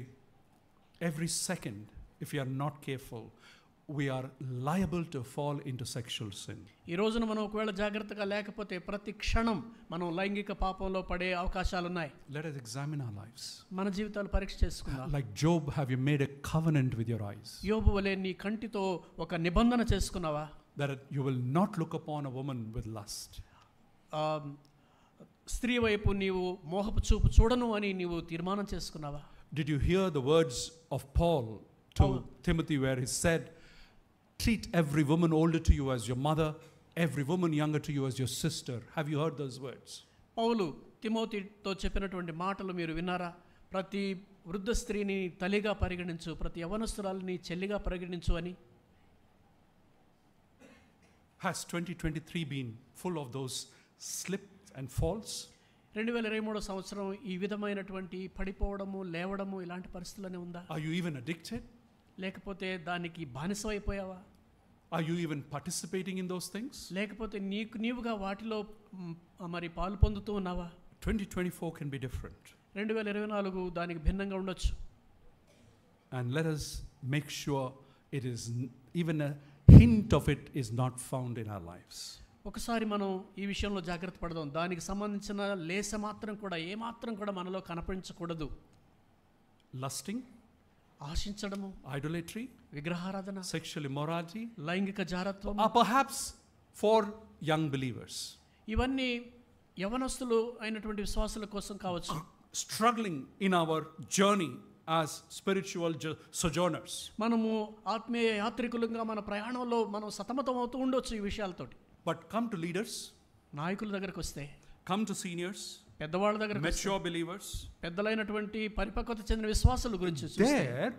every second, if you are not careful, we are liable to fall into sexual sin. ఈ రోజున మనం ఒకవేళ జాగ్రత్తగా లేకపోతే ప్రతి క్షణం మనం లైంగిక పాపంలో పడే అవకాశాలు ఉన్నాయి. Let us examine our lives. మన జీవితాలు పరీక్ష చేసుకుందాం. Like Job, have you made a covenant with your eyes? యోబు వలె నీ కంటితో ఒక నిబంధన చేసుకున్నావా? That you will not look upon a woman with lust. స్త్రీ వైపు నీవు మోహపు చూపు చూడను అని నీవు తీర్మానం చేసుకున్నావా? Did you hear the words of Paul to Timothy where he said, treat every woman older to you as your mother, every woman younger to you as your sister? Have you heard those words? పౌలు తిమోతితో చెప్పినటువంటి మాటలు మీరు విన్నారా? ప్రతి వృద్ధ స్త్రీని తల్లిగా పరిగణించు, ప్రతి యవనస్తురాలిని చెల్లిగా పరిగణించు అని. Has 2023 been full of those slips and falls? 2023 సంవత్సరం ఈ విధమైనటువంటి పడిపోవడము, లేవడము ఇలాంటి పరిస్థితుల్లోనే ఉందా? Are you even addicted? లేకపోతే దానికి బానిసమైపోయావా? Are you even participating in those things? లేకపోతే నీవుగా వాటిలో మరి పాలు పొందుతూ ఉన్నావా? 2024 can be different. 2024 దానికి భిన్నంగా ఉండొచ్చు. And let us make sure it is even a hint of it is not found in our lives. ఒకసారి మనం ఈ విషయంలో జాగ్రత్త పడదాం. దానికి సంబంధించిన లేస మాత్రం కూడా ఏ మాత్రం కూడా మనలో కనపడించకూడదు. Lusting, ఆశించడము, idolatry, విగ్రహారాధన, sexual immorality, లైంగిక జారత్వం, are perhaps for young believers. ఇవన్నీ యవనస్తులు అయినటువంటి విశ్వాసుల కోసం కావచ్చు. Struggling in our journey as spiritual sojourners. మనము ఆత్మీయ యాత్రికులుగా మన ప్రయాణంలో మనం సతమతం అవుతూ ఉండొచ్చు ఈ విషయాలతోటి. But come to leaders, నాయకుల దగ్గరకు వస్తే, come to seniors, పెద్దవాళ్ళ దగ్గరకు వస్తే, mature believers, పెద్దలైనటువంటి పరిపక్వత చెందిన విశ్వాసుల గురించి చూస్తే, there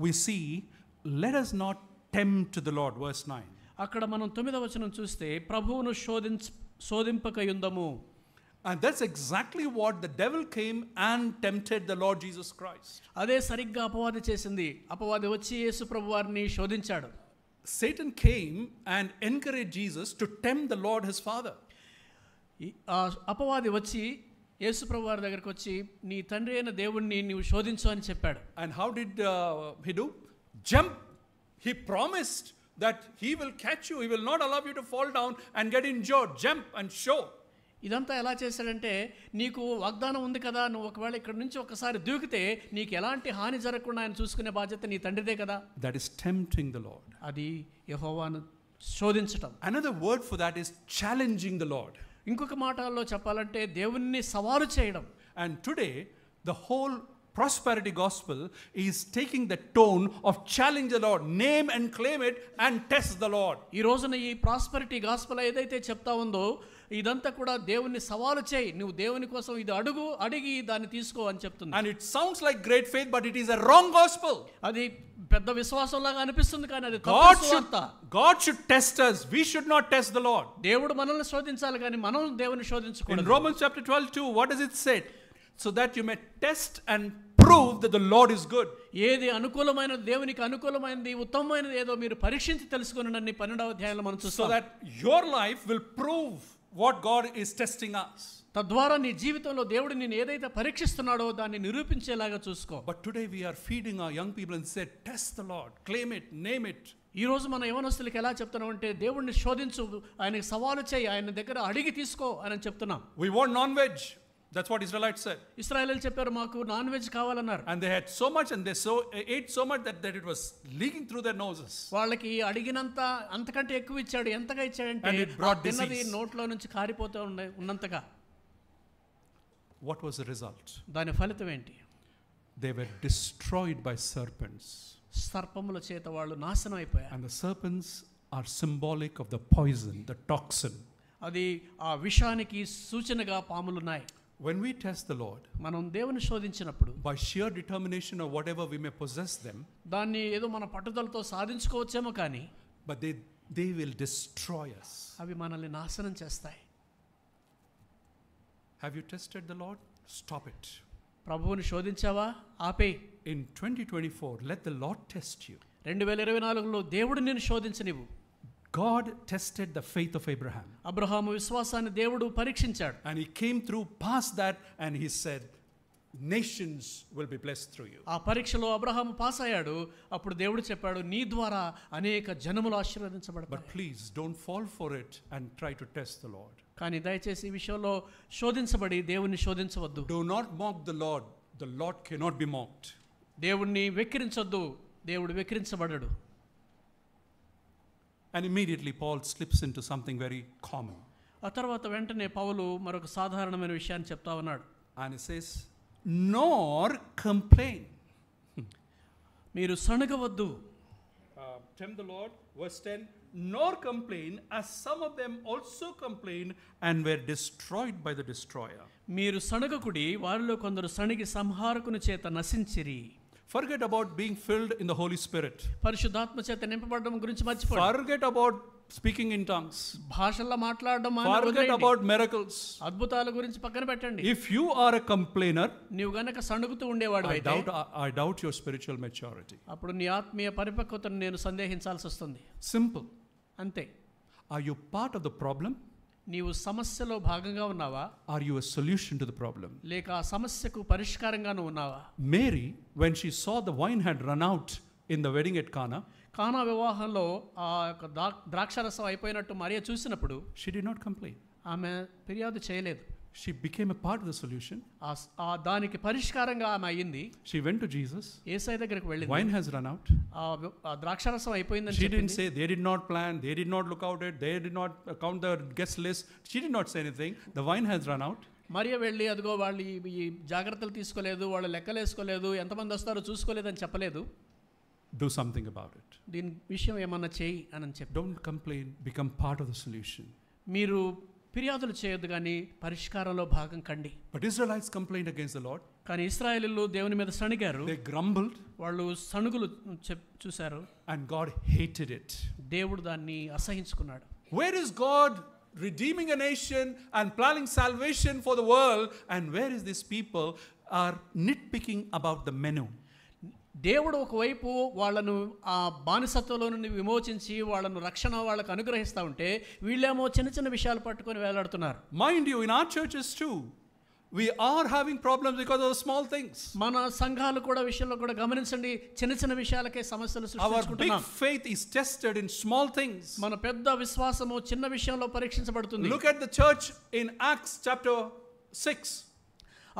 we see, let us not tempt the Lord, verse 9. అక్కడ మనం 9వ వచనం చూస్తే ప్రభువును శోధింపకయుందము. And that's exactly what the devil came and tempted the Lord Jesus Christ. అదే సరిగ్గా అపవాది చేసింది. అపవాది వచ్చి యేసు ప్రభువారిని శోధించాడు. Satan came and encouraged Jesus to tempt the Lord his Father. అపవాది వచ్చి యేసు ప్రభువారి దగ్గరికి వచ్చి నీ తండ్రి అయిన దేవుణ్ణి నీవు శోధించు అని చెప్పాడు. And how did he do? Jump. He promised that he will catch you. He will not allow you to fall down and get injured. Jump and show. ఇదంతా ఎలా చేశాడంటే, నీకు వాగ్దానం ఉంది కదా, నువ్వు ఒకవేళ ఇక్కడ నుంచి ఒకసారి దూకితే నీకు ఎలాంటి హాని జరగకుండా ఆయన చూసుకునే బాధ్యత నీ తండ్రిదే కదా. That is tempting the Lord. అది యెహోవాను శోధించటం. Another word for that is challenging the Lord. ఇంకొక మాటల్లో చెప్పాలంటే దేవుణ్ణి సవాలు చేయడం. And today the whole prosperity gospel is taking the tone of challenge the Lord, name and claim it and test the Lord. ఈ రోజున ఈ ప్రాస్పెరిటీ గాస్పెల్ ఏదైతే చెప్తా ఉందో ఇదంతా కూడా దేవుణ్ణి సవాలు చేయి, నువ్వు దేవుని కోసం ఇది అడిగి దాన్ని తీసుకో అని చెప్తుంది. And it sounds like great faith, but it is a wrong gospel. అది పెద్ద విశ్వాసం లాగా అనిపిస్తుంది కానీ అది తప్పు సువార్త. God should test us. We should not test the Lord. దేవుడు మనల్ని శోధించాలి కానీ మనం దేవుని శోధించకూడదు. In Romans chapter 12:2, what does it say? So that you may test and prove that the Lord is good. ఏది అనుకూలమైనది, దేవునికి అనుకూలమైనది, ఉత్తమమైనది ఏదో మీరు పరీక్షించి తెలుసుకొనండి 12వ అధ్యాయంలో మనం చూస్తాం. So that your life will prove what God is testing us. తద్వారా నీ జీవితంలో దేవుడు నిన్ను ఏదైతే పరీక్షిస్తున్నాడో దాన్ని నిరూపించేలాగా చూసుకో. But today we are feeding our young people and say, test the Lord, claim it, name it. ఈ రోజు మన యవనస్తులకు ఎలా చెప్తున్నాం అంటే దేవుణ్ణి శోధించు, ఆయనకి సవాలు చేయి, ఆయన దగ్గర అడిగి తీసుకో అని చెప్తున్నాం. We want non-veg. That's what Israelites said. ఇశ్రాయేలీయులు చెప్పారు మాకు నాన్ వెజ్ కావాలన్నారు. And they had so much and they ate so much that it was leaking through their noses. వాళ్ళకి అడిగినంత అంతకంటే ఎక్కువ ఇచ్చాడు. ఎంతగా ఇచ్చాడంటే And it brought తిన్నది disease. నోట్లో నుంచి కారిపోతూ ఉన్నంతగా. What was the result? దాని ఫలితం ఏంటి? They were destroyed by serpents. సర్పముల చేత వాళ్ళు నాశనం అయిపోయారు. And the serpents are symbolic of the poison, the toxin. అది ఆ విషానికి సూచనగా పాములున్నాయి. When we test the Lord, మనం దేవుని శోధించినప్పుడు by sheer determination or whatever we may possess them, దాన్ని ఏదో మన పట్టుదలతో సాధించుకోవచ్చేమో కానీ but they will destroy us. అవి మనల్ని నాశనం చేస్తాయి. Have you tested the Lord? Stop it. ప్రభువుని శోధించావా? ఆపేయ్. In 2024, let the Lord test you. 2024లో దేవుడు నిన్ను శోధించనివ్వు. God tested the faith of Abraham. Abraham విశ్వాసాన్ని దేవుడు పరీక్షించాడు. And he came through past that and he said, nations will be blessed through you. ఆ పరీక్షలో అబ్రహాము పాస్ అయ్యాడు. అప్పుడు దేవుడు చెప్పాడు నీ ద్వారా అనేక జనములు ఆశీర్వదించబడతాయి. But please don't fall for it and try to test the Lord. కానీ దయచేసి ఈ విషయంలో శోధించబడి దేవుణ్ణి శోధించవద్దు. Do not mock the Lord. The Lord cannot be mocked. దేవుణ్ణి వెక్కిరించొద్దు. దేవుడు వెక్కిరించబడడు. And immediately Paul slips into something very common. ఆ తర్వాత వెంటనే పౌలు మరొక సాధారణమైన విషయాన్ని చెప్తా ఉన్నాడు. And he says, nor complain. మీరు సణగవద్దు. Tempt the Lord, verse 10, nor complain as some of them also complained and were destroyed by the destroyer. మీరు సణగకుడి, వారిలో కొందరు సణిగి సంహారకుని చేత నశించిరి. Forget about being filled in the Holy Spirit. పరిశుద్ధాత్మ చేత నింపబడడం గురించి మర్చిపోండి. Forget about speaking in tongues. భాషల్లో మాట్లాడడం Forget about miracles. అద్భుతాల గురించి పక్కన పెట్టండి. If you are a complainer, నీవు గనక సణుగుతూ ఉండేవాడు అయితే I doubt your spiritual maturity. అప్పుడు నీ ఆత్మీయ పరిపక్వతను నేను సందేహించాల్సి వస్తుంది. Simple. అంతే. Are you part of the problem? నీవు సమస్యలో భాగంగా ఉన్నావా? Are you a solution to the problem? లేక ఆ సమస్యకు పరిష్కారంగాను ఉన్నావా? Mary, when she saw the wine had run out in the wedding at Cana, కానా వివాహంలో ఆ యొక్క ద్రాక్షరసం అయిపోయినట్టు మరియ చూసినప్పుడు she did not complain. ఆమె ఫిర్యాదు చేయలేదు. She became a part of the solution. ఆ దానికి పరిష్కారంగా ఆమె అయ్యింది. She went to Jesus. యేసయ్య దగ్గరికి వెళ్ళింది. Wine has run out. ఆ ద్రాక్షరసం అయిపోయిందని She didn't say they did not plan, they did not look out it, they did not count the guest list. She did not say anything. The wine has run out. మరియ వెళ్ళి అదిగో వాళ్ళు ఈ జాగ్రత్తలు తీసుకోలేదు, వాళ్ళు లెక్కలు వేసుకోలేదు, ఎంతమంది వస్తారో చూసుకోలేదని చెప్పలేదు. Do something about it. దీని విషయం ఏమన్నా చేయి అని చెప్పి. Don't complain, become part of the solution. మీరు ఫిర్యాదులు చేయొద్దు కానీ పరిష్కారంలో భాగం కండి. But Israelites complained against the Lord. కానీ ఇశ్రాయేలీయులు దేవుని మీద సణిగారు. They grumbled. వాళ్ళు సణుగులు చూశారు. And God hated it. దేవుడు దాన్ని అసహించుకున్నాడు. Where is God redeeming a nation and planning salvation for the world, and where is these people are nitpicking about the menu? దేవుడు ఒకవైపు వాళ్ళను ఆ బానిసత్వంలో నుండి విమోచించి వాళ్ళను రక్షణ వాళ్ళకు అనుగ్రహిస్తూ ఉంటే వీళ్ళేమో చిన్న చిన్న విషయాలు పట్టుకొని వేలాడుతున్నారు. Mind you, in our churches too, we are having problems because of small things. మన సంఘాలు కూడా విషయంలో కూడా గమనించండి, చిన్న చిన్న విషయాలకే సమస్యలు సృష్టించుకుంటున్నాం. Our big faith is tested in small things. మన పెద్ద విశ్వాసము చిన్న విషయంలో పరీక్షించబడుతుంది. Look at the church in Acts chapter 6.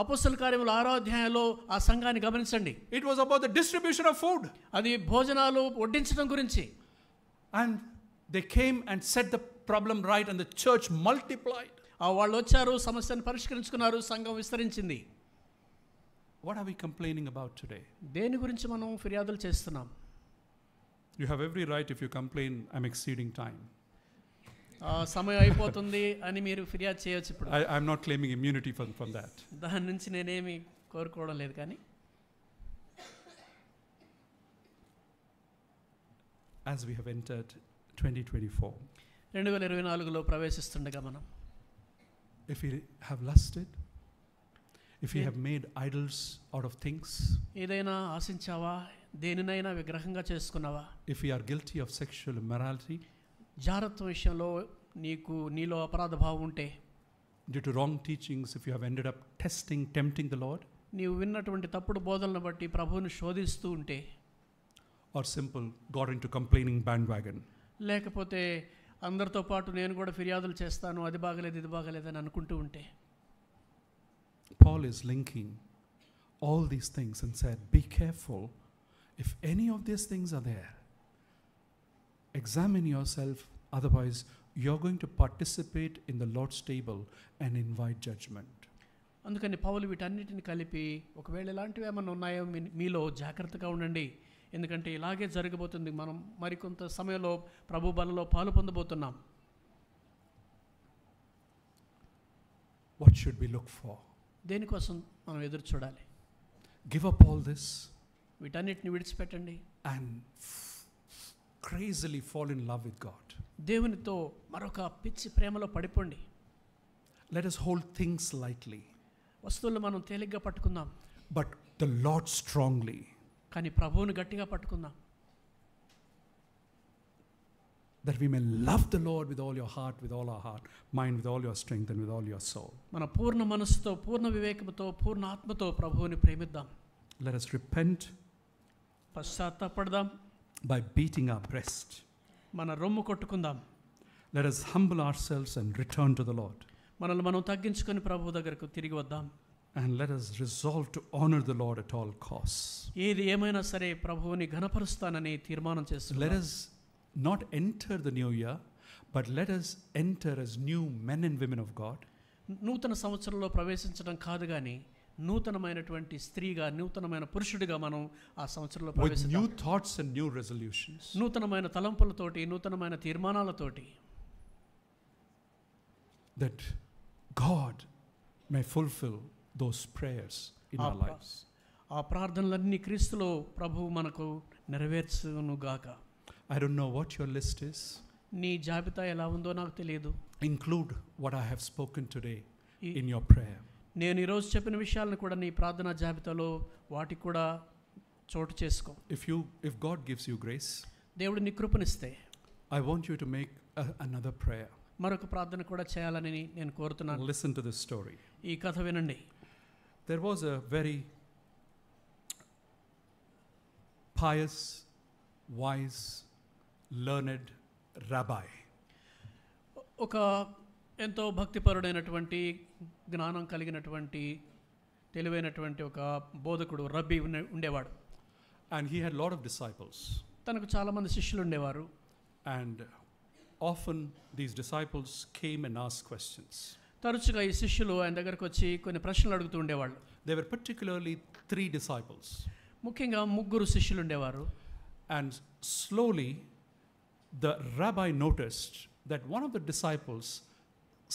అపోస్తల కార్యముల 6వ అధ్యాయంలో ఆ సంఘాన్ని గమనించండి. It was about the distribution of food. అది భోజనాలు వడ్డించడం గురించి. And they came and set the problem right and the church multiplied. వాళ్ళు వచ్చారు, సమస్యను పరిష్కరించుకున్నారు, సంఘం విస్తరించింది. What are we complaining about today? దేని గురించి మనం ఫిర్యాదులు చేస్తున్నాం? You have every right if you complain, I'm exceeding time. సమయం అయిపోతుంది అని మీరు ఫిర్యాదు చేయొచ్చు. ఇప్పుడు I'm not claiming immunity from that. దాని నుంచి నేనేమి కోరుకోవడం లేదు. కానీ as we have entered 2024, 2024లో ప్రవేశిస్తుండగా మనం if we have lusted, if we have made idols out of things, ఏదైనా ఆశించావా, దేనినైనా విగ్రహంగా చేసుకున్నావా, if we are guilty of sexual immorality, జారత్వం విషయంలో నీలో అపరాధ భావం ఉంటే, due to wrong teachings, if you have ended up tempting the Lord, నీవు విన్నటువంటి తప్పుడు బోధనలను బట్టి ప్రభువును శోధిస్తూ ఉంటే, or simple got into complaining bandwagon, లేకపోతే అందరితో పాటు నేను కూడా ఫిర్యాదులు చేస్తాను, అది బాగలేదు ఇది బాగలేదు అని అనుకుంటూ ఉంటే, Paul is linking all these things and said, be careful. If any of these things are there, examine yourself, otherwise you're going to participate in the Lord's table and invite judgment. అందుకని పౌలు వీటన్నిటిని కలిపి ఒకవేళ ఇలాంటివి ఏమైనా ఉన్నాయో మీలో జాగ్రత్తగా ఉండండి, ఎందుకంటే ఇలాగే జరగబోతుంది. మనం మరికొంత సమయంలో ప్రభు బలలో పాలు పొందబోతున్నాం. What should we look for? దేనికోసం మనం ఎదురు చూడాలి? Give up all this వీటన్నిటిని విడిచిపెట్టండి and crazily fall in love with God. దేవునితో మరొక పిచ్చి ప్రేమలో పడిపోండి. Let us hold things lightly, వస్తువులు మనం తేలిగ్గా పట్టుకుందాం, but the Lord strongly. కానీ ప్రభువుని గట్టిగా పట్టుకుందాం. That we may love the Lord with all your heart, with all our heart, mind, with all your strength, and with all your soul. మన పూర్ణ మనస్సుతో, పూర్ణ వివేకముతో, పూర్ణ ఆత్మతో ప్రభువుని ప్రేమిద్దాం. Let us repent పశ్చాత్తాపడదాం, by beating our breast. మన రొమ్ము కొట్టుకుందాం. Let us humble ourselves and return to the Lord. మనల్ని మనం తగ్గించుకొని ప్రభువు దగ్గరకు తిరిగి వద్దాం. And let us resolve to honor the Lord at all costs. ఏది ఏమైనా సరే ప్రభువుని ఘనపరుస్తానని తీర్మానం చేస్తున్నాం. Let us not enter the new year, but let us enter as new men and women of God. నూతన సంవత్సరంలో ప్రవేశించడం కాదు కానీ నూతనమైనటువంటి స్త్రీగా, నూతనమైన పురుషుడిగా మనం ఆ సంవత్సరంలో ప్రవేశిద్దాం. With new thoughts and new resolutions. నూతనమైన తలంపులతోటి, నూతనమైన తీర్మానాలతోటి. That God may fulfill those prayers in our lives. ఆ ప్రార్థనలన్నీ క్రీస్తులో ప్రభువు మనకు నెరవేర్చును గాక. I don't know what your list is. నీ జాబితా ఎలా ఉందో నాకు తెలియదు. Include what I have spoken today in your prayer. నేను ఈరోజు చెప్పిన విషయాలను కూడా నీ ప్రార్థనా జాబితాలో వాటికి కూడా చోటు చేసుకో. If God gives you grace, దేవుడు నీ కృపనిస్తే, I want you to make another prayer. మరొక ప్రార్థన కూడా చేయాలని నేను కోరుతున్నాను. Listen to this story. ఈ కథ వినండి. There was a very pious, wise, learned rabbi. ఒక ఎంతో భక్తిపరుడైనటువంటి, జ్ఞానం కలిగినటువంటి, తెలివైనటువంటి ఒక బోధకుడు రబ్బీ ఉండేవాడు. And he had a lot of disciples. తనకు చాలామంది శిష్యులు ఉండేవారు. And often these disciples came and asked questions. తరచుగా ఈ శిష్యులు ఆయన దగ్గరకు వచ్చి కొన్ని ప్రశ్నలు అడుగుతూ ఉండేవాళ్ళు. There were particularly 3 disciples. ముఖ్యంగా 3 శిష్యులు ఉండేవారు. And slowly the rabbi noticed that one of the disciples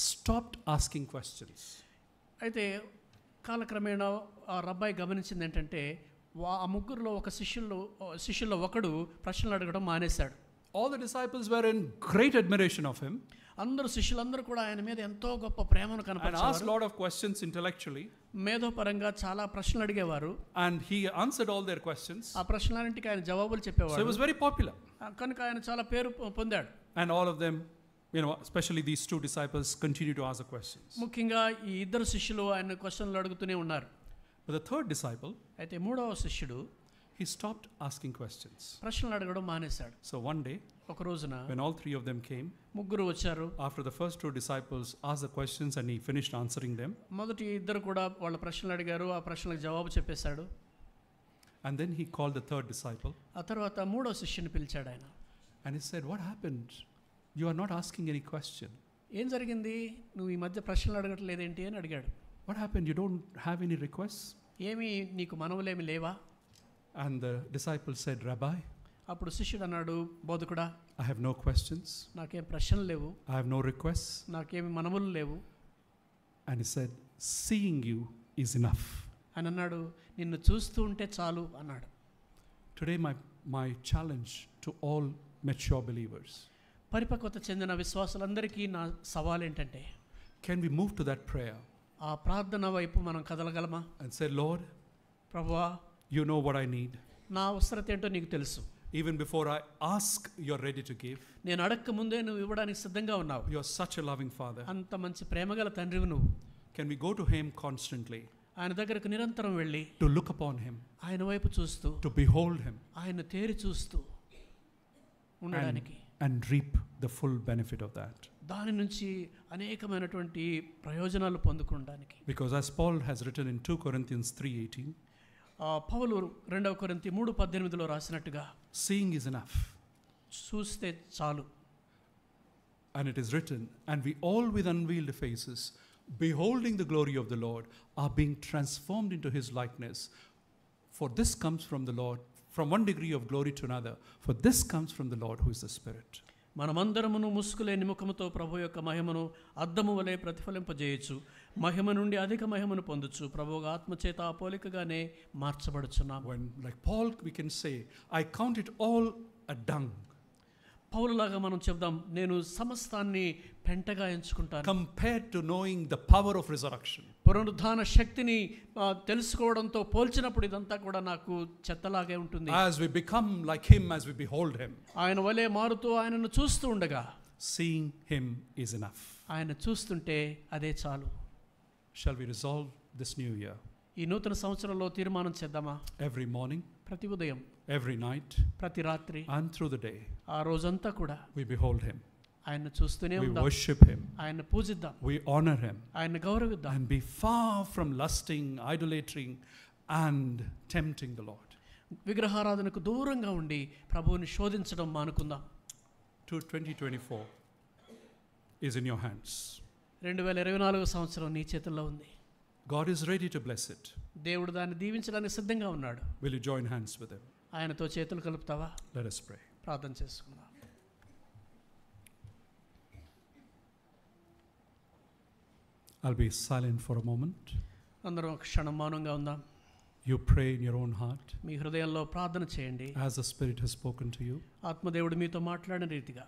stopped asking questions. అయితే కాలక్రమేణా ఆ రబ్బాయి గమనించింది ఏంటంటే, ఆ 3లో ఒక శిష్యుల్లో ఒకడు ప్రశ్నలు అడగడం మానేశాడు. All the disciples were in great admiration of him. అందరూ శిష్యులందరూ కూడా ఆయన మీద ఎంతో గొప్ప ప్రేమను కనపరిచారు. And asked a lot of questions intellectually. మేధోపరంగా చాలా ప్రశ్నలు అడిగేవారు. And he answered all their questions. ఆ ప్రశ్నలన్నిటికీ ఆయన జవాబులు చెప్పేవాడు. So he was very popular. కనుక ఆయన చాలా పేరు పొందాడు. And all of them, especially these 2 disciples, continue to ask the questions. ముఖ్యంగా ఈ 2 శిష్యులు ఆయన క్వశ్చన్లు అడుగుతూనే ఉన్నారు. But the 3rd disciple, అయితే 3వ శిష్యుడు, he stopped asking questions. ప్రశ్నలు అడగడం మానేశాడు. So one day, ఒక రోజున when all 3 of them came, 3 వచ్చారు. after the first 2 disciples asked the questions and he finished answering them, మొదటి 2 కూడా వాళ్ళ ప్రశ్నలు అడిగారు. ఆ ప్రశ్నలకు జవాబు చెప్పేశాడు. and then he called the 3rd disciple. ఆ తర్వాత 3వ శిష్యుని పిలిచాడు ఆయన. And he said, what happened? You are not asking any question. ఏం జరిగింది? నువ్వు ఈ మధ్య ప్రశ్నలు అడగట్లేదేంటి అని అడిగాడు. What happened? You don't have any requests? ఏమి నీకు మనవులేమి లేవా? And the disciple said, Rabbi, అప్పుడు శిష్యుడు అన్నాడు, బోధకుడా, I have no questions. నాకేం ప్రశ్నలు లేవు, I have no requests. నాకేమి మనవులు లేవు. And he said, seeing you is enough. అని అన్నాడు, నిన్ను చూస్తూ ఉంటే చాలు అన్నాడు. Today my challenge to all mature believers. పరిపక్వత చెందిన విశ్వాసులందరికీ నా సవాల్ ఏంటంటే, can we move to that prayer? ఆ ప్రార్థన వైపు మనం కదలగలమా? And say, Lord, ప్రభువా, you know what I need. నా అవసరత ఏంటో నీకు తెలుసు. Even before I ask, you're ready to give. నేను అడక్క ముందే నువ్వు ఇవ్వడానికి సిద్ధంగా ఉన్నావు. You're such a loving Father. అంత మంచి ప్రేమగల తండ్రివి నువ్వు. Can we go to him constantly? ఆయన దగ్గరకు నిరంతరం వెళ్ళి, to look upon him, ఆయన వైపు చూస్తూ, to behold him, ఆయన తేరి చూస్తూ ఉండడానికి, and reap the full benefit of that. దాని నుంచి అనేకమైనటువంటి ప్రయోజనాలు పొందుకోవడానికి. Because as Paul has written in 2 Corinthians 3:18, Paul 2 కొరింథీ 3:18లో రాసినట్టుగా, seeing is enough. చూస్తే చాలు. And it is written, and we all with unveiled faces, beholding the glory of the Lord, are being transformed into his likeness. For this comes from the Lord, from one degree of glory to another. For this comes from the Lord who is the Spirit. మనమందరమును ముసుకులేని ముఖముతో ప్రభు యొక్క మహిమను అద్దము వలె ప్రతిఫలింపజేయచ్చు. మహిమ నుండి అధిక మహిమను పొందొచ్చు. ప్రభువుగా ఆత్మచేత ఆ పోలికగానే మార్చబడుచున్నాం. When, like Paul, we can say, I count it all a dung. పౌలులాగా మనం చెప్దాం, నేను సమస్తాన్ని పెంటగా ఎంచుకుంటాను. Compared to knowing the power of resurrection. పునరుద్ధాన శక్తిని తెలుసుకోవడంతో పోల్చినప్పుడు ఇదంతా కూడా నాకు చెత్తలాగే ఉంటుంది. As we become like him, as we behold him, ఆయన వలె మారుతూ ఆయనను చూస్తూ ఉండగా, seeing him is enough. ఆయన చూస్తుంటే అదే చాలు. Shall we resolve this new year? ఈ నూతన సంవత్సరంలో తీర్మానం చేద్దామా? Every morning, ప్రతి ఉదయం, every night, ప్రతి రాత్రి, and through the day, ఆ రోజంతా కూడా we behold him. ఆయన్ని చూస్తూనే We ఉందాం. worship him. ఆయన్ని పూజిద్దాం. We honor him. ఆయన్ని గౌరవిద్దాం. And be far from lusting, idolating, and tempting the Lord. విగ్రహారాధనకు దూరంగా ఉండి ప్రభువుని శోధించడం మానుకుందాం. 2024 is in your hands. 2024 సంవత్సరం నీ చేతుల్లో ఉంది. God is ready to bless it. దేవుడు దాన్ని దీవించడానికి సిద్ధంగా ఉన్నాడు. Will you join hands with him? ఆయనతో చేతులు కలుపుతావా? Let us pray. ప్రార్థన చేసుకుందాం. I'll be silent for a moment. అందరం ఒక క్షణం మౌనంగా ఉందాం. You pray in your own heart. మీ హృదయంలో ప్రార్థన చేయండి. As the Spirit has spoken to you. ఆత్మదేవుడు మీతో మాట్లాడిన రీతిగా.